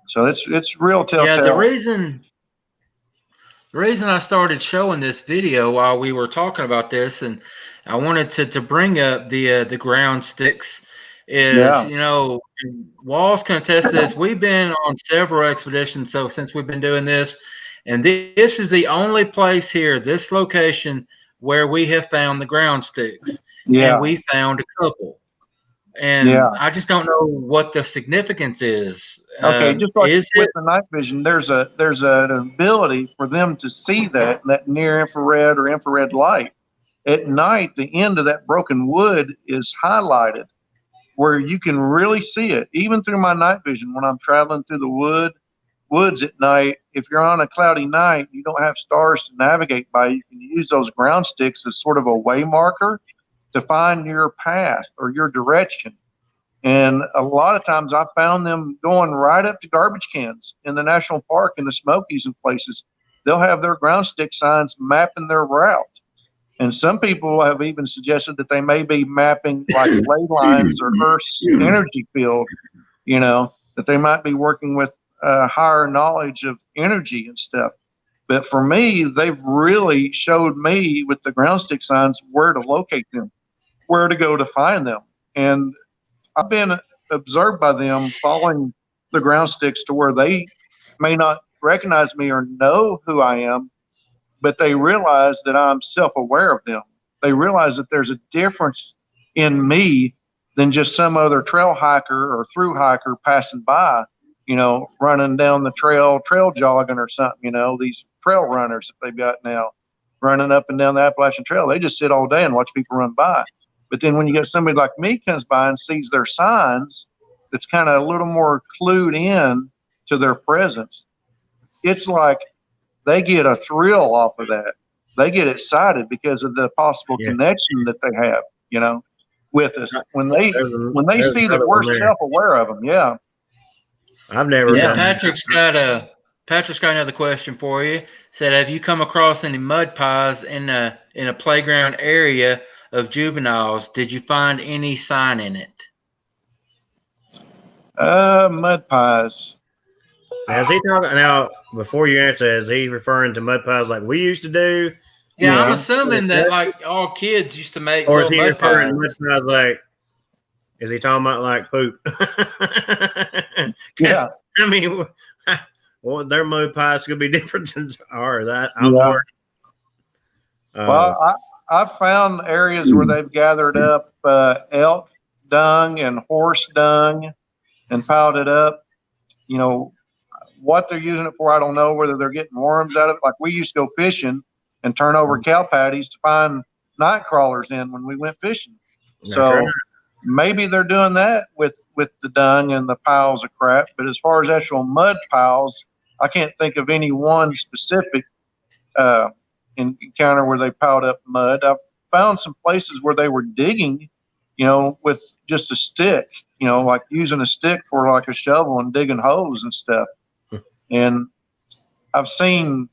So it's real telltale. Yeah, the reason I started showing this video while we were talking about this, and I wanted to bring up the ground sticks, is Walls can attest to this. We've been on several expeditions since we've been doing this, and this is the only place here, this location, where we have found the ground sticks. Yeah. And we found a couple. And I just don't know what the significance is. Okay, just like with the night vision, there's an ability for them to see that near infrared or infrared light. At night, the end of that broken wood is highlighted where you can really see it. Even through my night vision, when I'm traveling through the woods at night, if you're on a cloudy night, you don't have stars to navigate by, you can use those ground sticks as sort of a way marker to find your path or your direction. And a lot of times I found them going right up to garbage cans in the national park, in the Smokies and places. They'll have their ground stick signs mapping their route. And some people have even suggested that they may be mapping like ley lines or Earth's energy field, that they might be working with higher knowledge of energy and stuff. But for me, they've really showed me with the ground stick signs where to locate them, where to go to find them. And I've been observed by them following the ground sticks to where they may not recognize me or know who I am, but they realize that I'm self-aware of them. They realize that there's a difference in me than just some other trail hiker or through hiker passing by. running down the trail jogging or something, these trail runners that they've got now running up and down the Appalachian Trail. They just sit all day and watch people run by. But then when you get somebody like me comes by and sees their signs, that's kind of a little more clued in to their presence, it's like they get a thrill off of that. They get excited because of the possible connection that they have, with us when they see that we're self-aware of them. Yeah. I've never done Patrick's got another question for you. Said, have you come across any mud pies in a playground area of juveniles? Did you find any sign in it? Mud pies. Now, is he talking now? Before you answer, is he referring to mud pies like we used to do? Yeah, I'm assuming that like all kids used to make. Or is he referring to mud pies like? Is he talking about like poop? Yeah. I mean, well, their mud pies could be different than ours. Well, I've found areas where they've gathered up elk dung and horse dung and piled it up. What they're using it for, I don't know. Whether they're getting worms out of it, like we used to go fishing and turn over cow patties to find night crawlers in when we went fishing. So maybe they're doing that with the dung and the piles of crap. But as far as actual mud piles, I can't think of any one specific encounter where they piled up mud. I've found some places where they were digging, with just a stick, like using a stick for like a shovel and digging holes and stuff. And I've seen,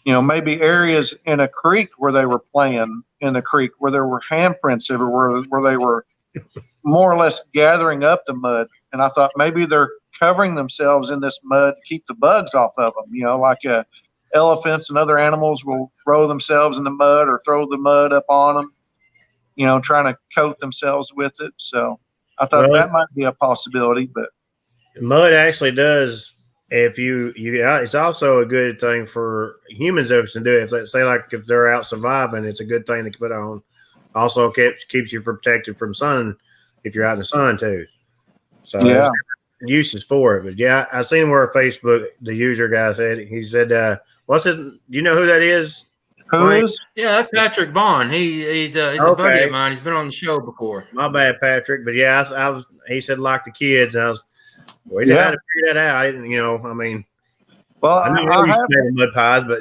maybe areas in a creek where they were playing in the creek where there were handprints everywhere, where they were more or less gathering up the mud. And I thought maybe they're covering themselves in this mud to keep the bugs off of them, like elephants and other animals will throw themselves in the mud or throw the mud up on them, trying to coat themselves with it. So I thought that might be a possibility. But mud actually does. If you it's also a good thing for humans if to do it. Say like if they're out surviving, it's a good thing to put on. Also keeps you protected from sun if you're out in the sun too. So there's uses for it. But I seen where Facebook the user guy said what's it? Do you know who that is? Who is? Yeah, that's Patrick Vaughn. He's a buddy of mine. He's been on the show before. My bad, Patrick. But I was. He said like the kids. And I was. We just had to figure that out. I didn't, I mean. Well, I know I used to make mud pies, but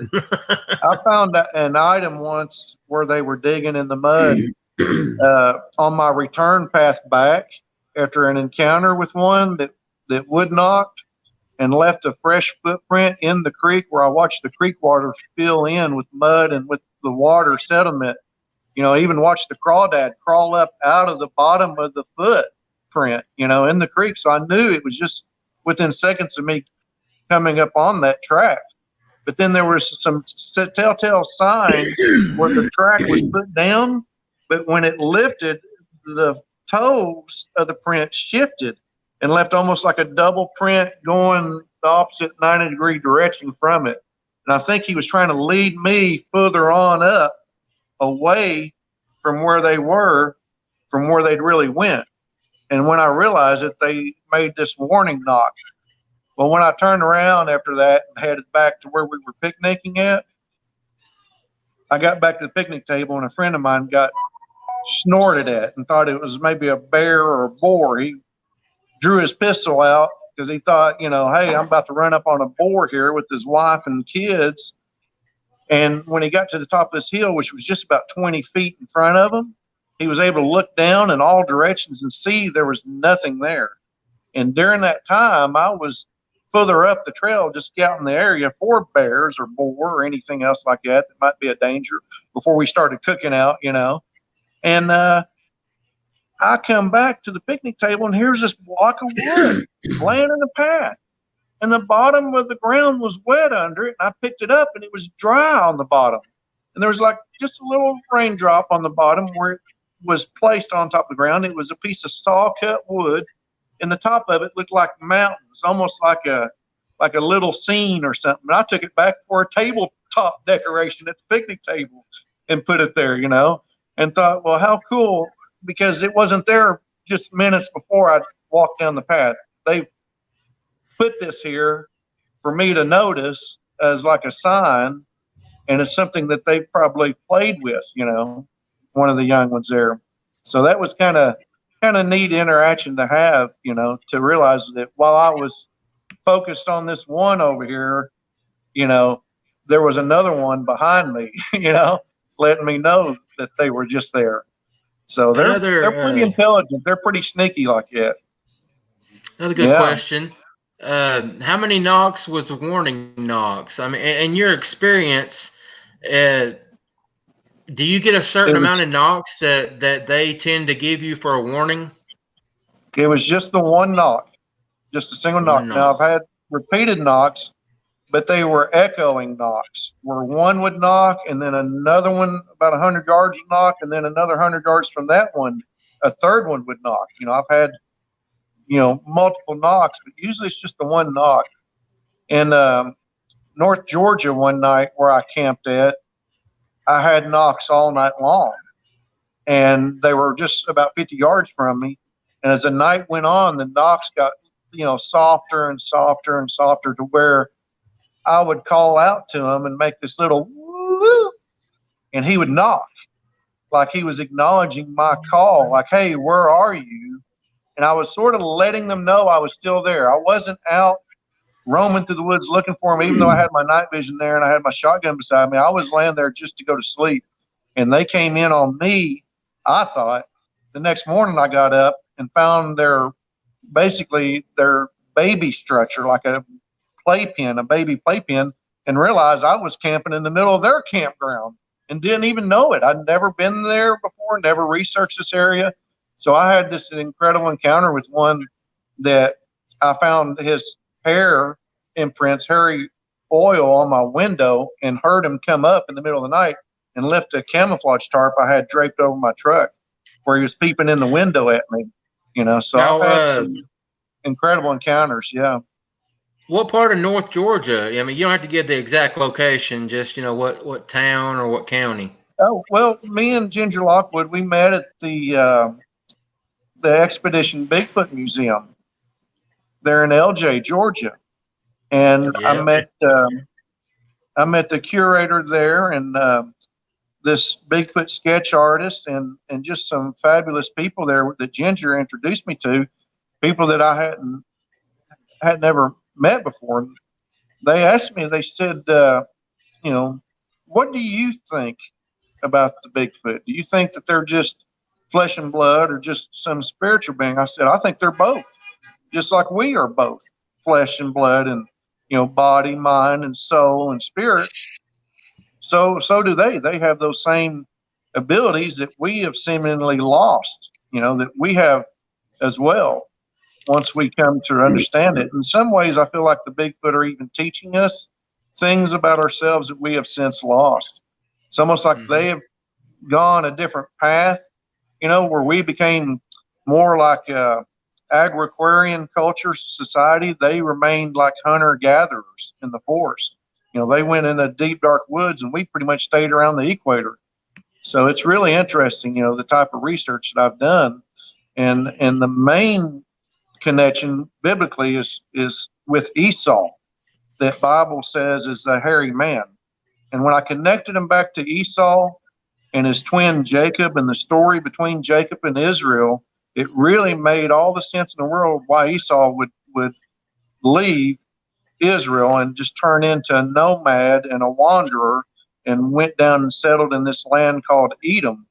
I found an item once where they were digging in the mud on my return path back after an encounter with one that wood knocked and left a fresh footprint in the creek where I watched the creek water fill in with mud and with the water sediment. Even watched the crawdad crawl up out of the bottom of the footprint, in the creek. So I knew it was just within seconds of me coming up on that track. But then there was some telltale signs where the track was put down, but when it lifted, the toes of the print shifted and left almost like a double print going the opposite 90-degree direction from it. And I think he was trying to lead me further on up away from where they were, from where they'd really went. And when I realized it, they made this warning knock. Well, when I turned around after that and headed back to where we were picnicking at, I got back to the picnic table and a friend of mine got snorted at and thought it was maybe a bear or a boar. He drew his pistol out because he thought, hey, I'm about to run up on a boar here with his wife and kids. And when he got to the top of this hill, which was just about 20 feet in front of him, he was able to look down in all directions and see there was nothing there. And during that time, I was further up the trail, just scouting the area for bears or boar or anything else like that might be a danger before we started cooking out, And I come back to the picnic table, and here's this block of wood laying in the path. And the bottom of the ground was wet under it. And I picked it up, and it was dry on the bottom. And there was like just a little raindrop on the bottom where it was placed on top of the ground. It was a piece of saw-cut wood. And the top of it looked like mountains, almost like a little scene or something. And I took it back for a tabletop decoration at the picnic table and put it there, and thought, well, how cool, because it wasn't there just minutes before I walked down the path. put this here for me to notice as like a sign, and it's something that they probably played with, one of the young ones there. So that was kind of neat interaction to have, to realize that while I was focused on this one over here, there was another one behind me, letting me know that they were just there. So they're pretty intelligent. They're pretty sneaky like that. Another good question. How many knocks was the warning knocks? I mean, in your experience, do you get a certain amount of knocks that they tend to give you for a warning? It was just the one knock, just a single knock. Now, I've had repeated knocks, but they were echoing knocks, where one would knock and then another one about 100 yards would knock, and then another 100 yards from that one, a third one would knock. I've had, multiple knocks, but usually it's just the one knock. In North Georgia one night where I camped at, I had knocks all night long, and they were just about 50 yards from me. And as the night went on, the knocks got, softer and softer and softer, to where I would call out to him and make this little woo, and he would knock like he was acknowledging my call, like, hey, where are you? And I was sort of letting them know I was still there. I wasn't out roaming through the woods looking for him, even though I had my night vision there and I had my shotgun beside me. I was laying there just to go to sleep. And they came in on me, I thought. The next morning I got up and found their baby structure, like a baby playpen, and realized I was camping in the middle of their campground and didn't even know it. I'd never been there before, never researched this area. So I had this incredible encounter with one that I found his hair imprints, hairy oil on my window, and heard him come up in the middle of the night and lift a camouflage tarp I had draped over my truck, where he was peeping in the window at me. So I've had some incredible encounters. Yeah. What part of North Georgia? I mean, you don't have to give the exact location, just, what town or what county. Oh, well, me and Ginger Lockwood, we met at the Expedition Bigfoot Museum there in LJ, Georgia. And I met the curator there, and this Bigfoot sketch artist, and just some fabulous people there that Ginger introduced me to, people that I had never met before. They asked me, they said, what do you think about the Bigfoot? Do you think that they're just flesh and blood or just some spiritual being? I said, I think they're both, just like we are both flesh and blood, and body, mind, and soul and spirit. So do they. They have those same abilities that we have seemingly lost, that we have as well, once we come to understand it. In some ways, I feel like the Bigfoot are even teaching us things about ourselves that we have since lost. It's almost like they have gone a different path, where we became more like agrarian culture society. They remained like hunter-gatherers in the forest. They went in the deep, dark woods, and we pretty much stayed around the equator. So it's really interesting, the type of research that I've done. And the main connection biblically is with Esau, that Bible says is the hairy man. And when I connected him back to Esau and his twin Jacob, and the story between Jacob and Israel, it really made all the sense in the world why Esau would leave Israel and just turn into a nomad and a wanderer, and went down and settled in this land called Edom.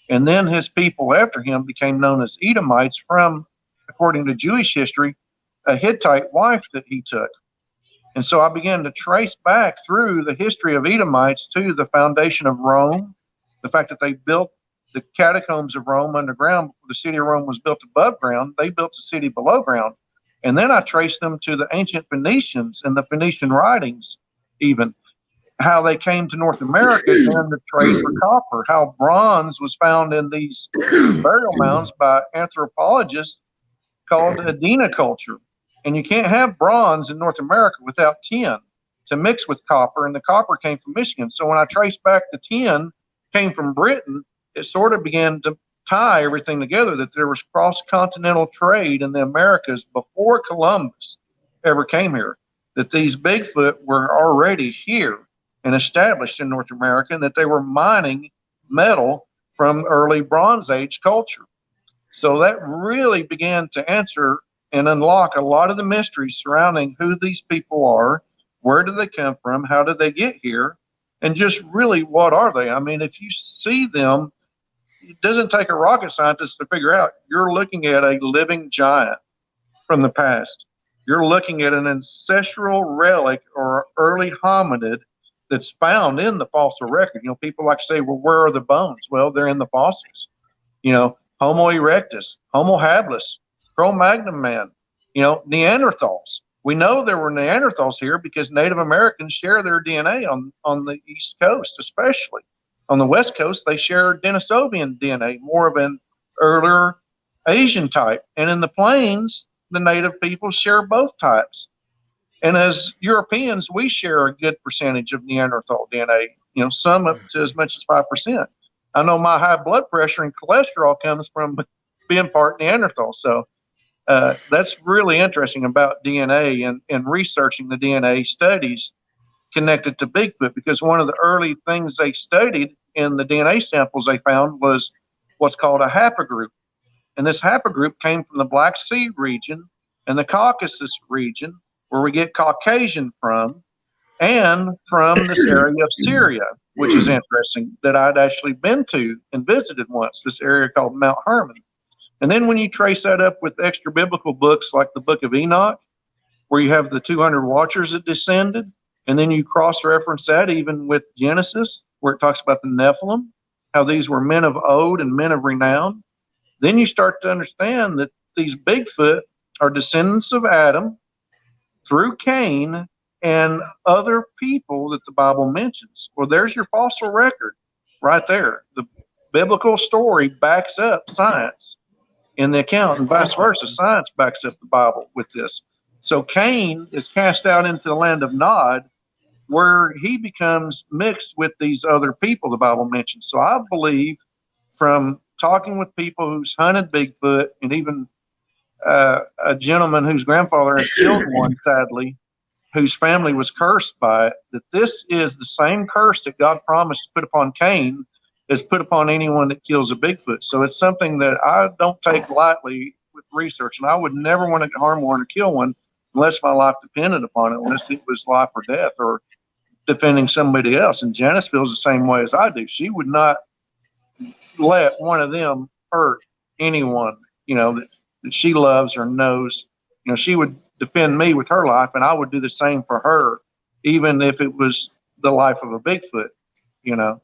And then his people after him became known as Edomites from, according to Jewish history, a Hittite wife that he took. And so I began to trace back through the history of Edomites to the foundation of Rome, the fact that they built the catacombs of Rome underground before the city of Rome was built above ground. They built the city below ground. And then I traced them to the ancient Phoenicians and the Phoenician writings, even how they came to North America during the trade for copper, how bronze was found in these burial mounds by anthropologists called Adena culture. And you can't have bronze in North America without tin to mix with copper, and the copper came from Michigan. So when I traced back the tin came from Britain, it sort of began to tie everything together, that there was cross-continental trade in the Americas before Columbus ever came here, that these Bigfoot were already here and established in North America, and that they were mining metal from early Bronze Age culture. So that really began to answer and unlock a lot of the mysteries surrounding who these people are, where do they come from, how did they get here, and just really what are they? I mean, if you see them, it doesn't take a rocket scientist to figure out you're looking at a living giant from the past. You're looking at an ancestral relic or early hominid that's found in the fossil record. You know, people like to say, well, where are the bones? Well, they're in the fossils. You know, Homo erectus, Homo habilis, Cro-Magnon man, you know, Neanderthals. We know there were Neanderthals here because Native Americans share their DNA on the East Coast, especially. On the West Coast, they share Denisovian DNA, more of an earlier Asian type. And in the plains, the native people share both types. And as Europeans, we share a good percentage of Neanderthal DNA, you know, some up to as much as 5%. I know my high blood pressure and cholesterol comes from being part Neanderthal. So that's really interesting about DNA and researching the DNA studies connected to Bigfoot, because one of the early things they studied in the DNA samples they found was what's called a haplogroup. And this haplogroup came from the Black Sea region and the Caucasus region, where we get Caucasian from, and from this area of Syria, which is interesting, that I'd actually been to and visited once, this area called Mount Hermon. And then when you trace that up with extra biblical books like the Book of Enoch, where you have the 200 watchers that descended, and then you cross-reference that even with Genesis, where it talks about the Nephilim, how these were men of old and men of renown, then you start to understand that these Bigfoot are descendants of Adam through Cain and other people that the Bible mentions. Well, there's your fossil record right there. The biblical story backs up science in the account, and vice versa. Science backs up the Bible with this. So Cain is cast out into the land of Nod, where he becomes mixed with these other people the Bible mentions. So I believe, from talking with people who's hunted Bigfoot, and even a gentleman whose grandfather had killed one, sadly, whose family was cursed by it, that this is the same curse that God promised to put upon Cain is put upon anyone that kills a Bigfoot. So it's something that I don't take lightly with research, and I would never want to harm one or kill one unless my life depended upon it, unless it was life or death or defending somebody else. And Janice feels the same way as I do. She would not let one of them hurt anyone, you know, that she loves or knows. You know, she would defend me with her life, and I would do the same for her, even if it was the life of a Bigfoot, you know.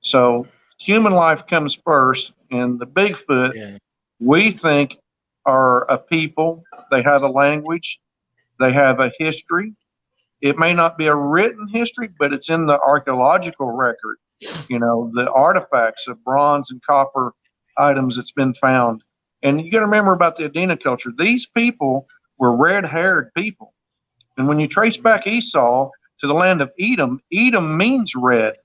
So human life comes first, and the Bigfoot, we think, are a people. They have a language. They have a history. It may not be a written history, but it's in the archaeological record, you know, the artifacts of bronze and copper items that's been found. And you got to remember about the Adena culture. These people were red-haired people. And when you trace back Esau to the land of Edom, Edom means red.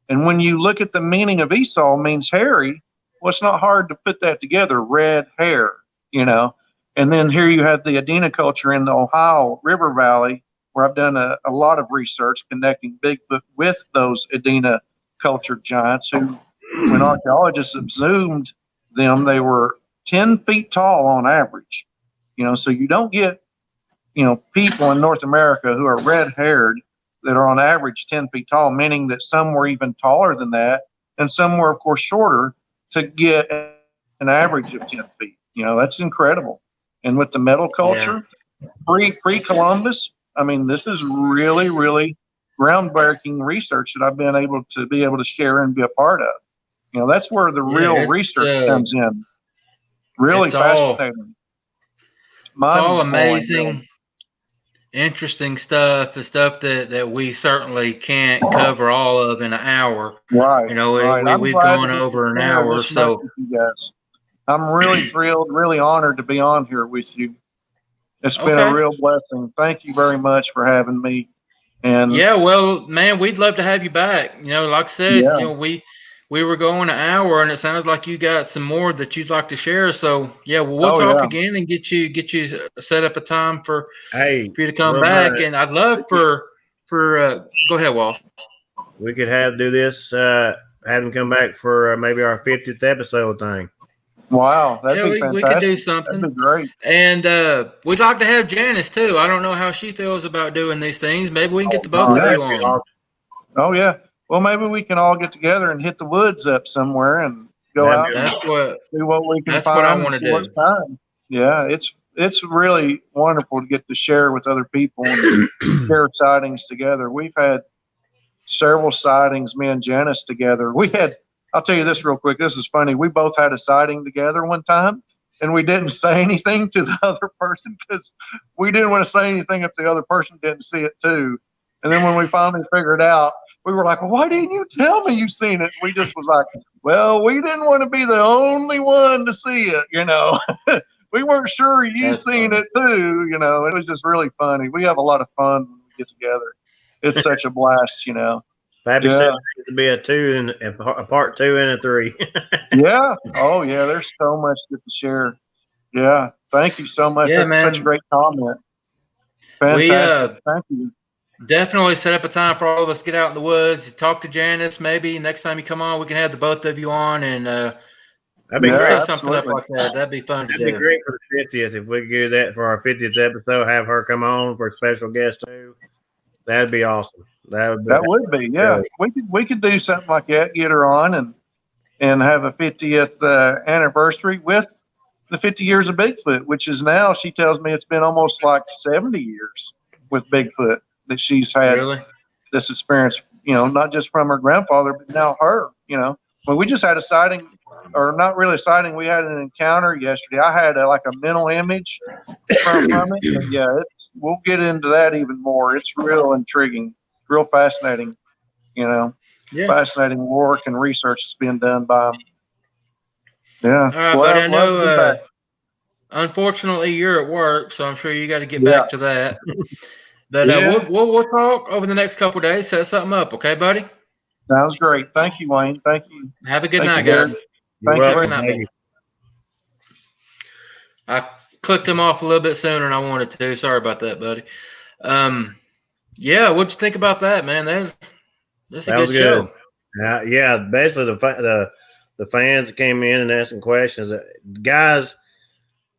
And when you look at the meaning of Esau means hairy, well, it's not hard to put that together, red hair, you know. And then here you have the Adena culture in the Ohio River Valley, where I've done a lot of research connecting Bigfoot with those Adena culture giants who, when archaeologists exhumed them, they were 10 feet tall on average. You know, so you don't get, you know, people in North America who are red-haired that are on average 10 feet tall, meaning that some were even taller than that, and some were, of course, shorter to get an average of 10 feet. You know, that's incredible. And with the metal culture, pre-Columbus, I mean, this is really, really groundbreaking research that I've been able to share and be a part of. You know, that's where the real research comes in. Really fascinating. It's all amazing, interesting stuff, the stuff that we certainly can't cover all of in an hour. Right. You know, right. we've gone over an hour, so. You guys. I'm really thrilled, really honored to be on here with you. It's been a real blessing. Thank you very much for having me. And yeah, well, man, we'd love to have you back. You know, like I said, you know, we were going an hour, and it sounds like you got some more that you'd like to share. So yeah, well, we'll Oh talk yeah. again and get you set up a time for Hey, you to come what about back. And I'd love for go ahead, Walt. we could do this, have him come back for maybe our 50th episode thing. Wow, that'd Yeah, be we could do fantastic. That'd something. be great. And we'd like to have Janice too. I don't know how she feels about doing these things. Maybe we can get the both Oh, of Yeah. you on. Oh yeah. Well, maybe we can all get together and hit the woods up somewhere and go That'd out be and That's what see what we can I find and want to see what's do. time. Yeah, it's really wonderful to get to share with other people and share sightings together. We've had several sightings, me and Janice together. I'll tell you this real quick. This is funny. We both had a sighting together one time, and we didn't say anything to the other person because we didn't want to say anything if the other person didn't see it too. And then when we finally figured out, we were like, well, why didn't you tell me you seen it? We just was like, well, we didn't want to be the only one to see it, we weren't sure you That's seen funny. it too, It was just really funny. We have a lot of fun when we get together. It's such a blast. Pappy Yeah. said it to be a 2 and a part 2 and a 3. Yeah. Oh, yeah. There's so much to share. Yeah. Thank you so much. Yeah, That's such a man. great comment. We Fantastic. Thank you. definitely set up a time for all of us to get out in the woods, talk to Janice. Maybe next time you come on, we can have the both of you on and That'd be Yeah, great. set something up absolutely. like that. That'd be fun to That'd be do. great for the 50th if we could do that for our 50th episode. Have her come on for a special guest too. That'd be awesome. That would be. Yeah. We could do something like that, get her on and have a 50th anniversary with the 50 years of Bigfoot, which is now, she tells me it's been almost like 70 years with Bigfoot that she's had Really? this experience, not just from her grandfather, but now her. Well, we just had a sighting, or not really a sighting. We had an encounter yesterday. I had like a mental image from it. But yeah, we'll get into that even more. It's real intriguing, real fascinating, Yeah. fascinating work and research that's being done by them. Yeah. All right, Well, buddy. I I'd love to be know. back. Unfortunately, you're at work, so I'm sure you got to get Yeah. back to that. But Yeah. we'll talk over the next couple of days. Set something up, okay, buddy? Sounds great. Thank you, Wayne. Thank you. Have a good Thank you, night, Derek. guys. You're Thank you Have a very good welcome. night, Thank buddy. you. I clicked him off a little bit sooner than I wanted to. Sorry about that, buddy. Yeah, what'd you think about that, man? That's a That good was good. show. Yeah, basically the fans came in and asking questions. Guys,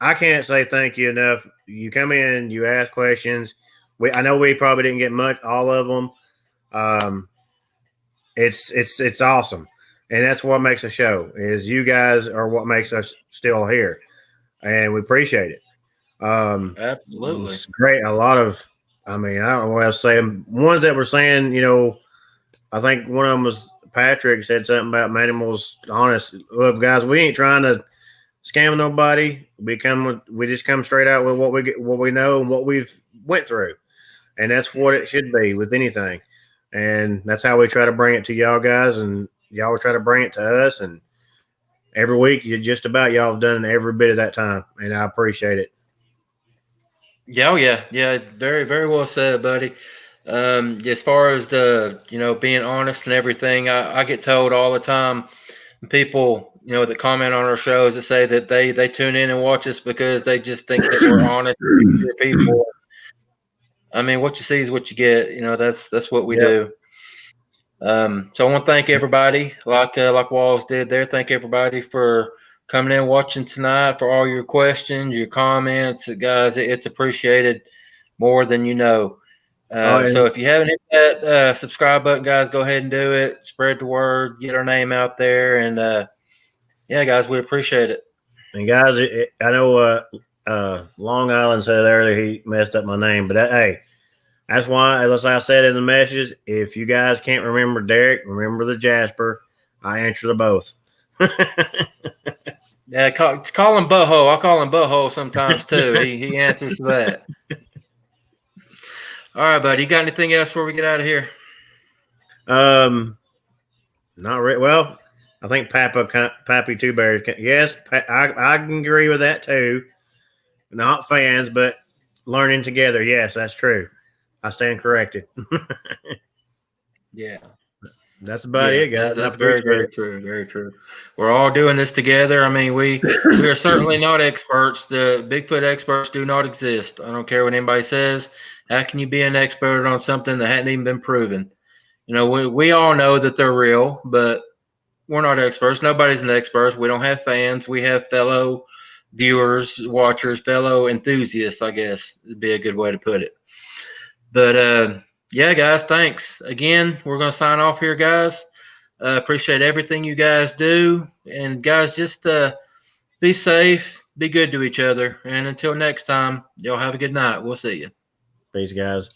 I can't say thank you enough. You come in, you ask questions. I know we probably didn't get all of them. It's awesome, and that's what makes a show. Is you guys are what makes us still here, and we appreciate it. Absolutely. It's great. A lot of, I don't know what else to say. Ones that were saying, I think one of them was Patrick said something about Mannimal's honest. Look, guys, we ain't trying to scam nobody. We just come straight out with what we know and what we've went through, and that's what it should be with anything. And that's how we try to bring it to y'all guys, and y'all try to bring it to us. And every week, y'all have done every bit of that time, and I appreciate it. Yeah, oh yeah. Very, very well said, buddy. As far as the being honest and everything, I get told all the time, people that comment on our shows that say that they tune in and watch us because they just think that we're honest people. I mean, what you see is what you get. That's what we Yep. do. So I want to thank everybody, like Walls did there. Thank everybody for coming in, watching tonight, for all your questions, your comments, guys. It's appreciated more than you know. So if you haven't hit that subscribe button, guys, go ahead and do it. Spread the word, get our name out there, and yeah, guys, we appreciate it. And guys, I know Long Island said earlier he messed up my name, but hey, that's why, as I said in the message, if you guys can't remember Derek, remember the Jasper. I answer to both. Yeah, call him Butthole. I call him Butthole sometimes too. He answers to that. All right, buddy. You got anything else before we get out of here? Not really. Well, I think Pappy Two Bears. Yes, I can agree with that too. Not fans, but learning together. Yes, that's true. I stand corrected. Yeah. That's about it, guys. I That's very, appreciate very it. true. Very true. We're all doing this together. I mean, we are certainly not experts. The Bigfoot experts do not exist. I don't care what anybody says. How can you be an expert on something that hadn't even been proven? You know, we all know that they're real, but we're not experts. Nobody's an expert. We don't have fans. We have fellow viewers, watchers, fellow enthusiasts, I guess would be a good way to put it. But yeah, guys, thanks again. We're gonna sign off here, guys. Appreciate everything you guys do, and guys, just be safe, be good to each other, and until next time, y'all have a good night. We'll see you. Peace, guys.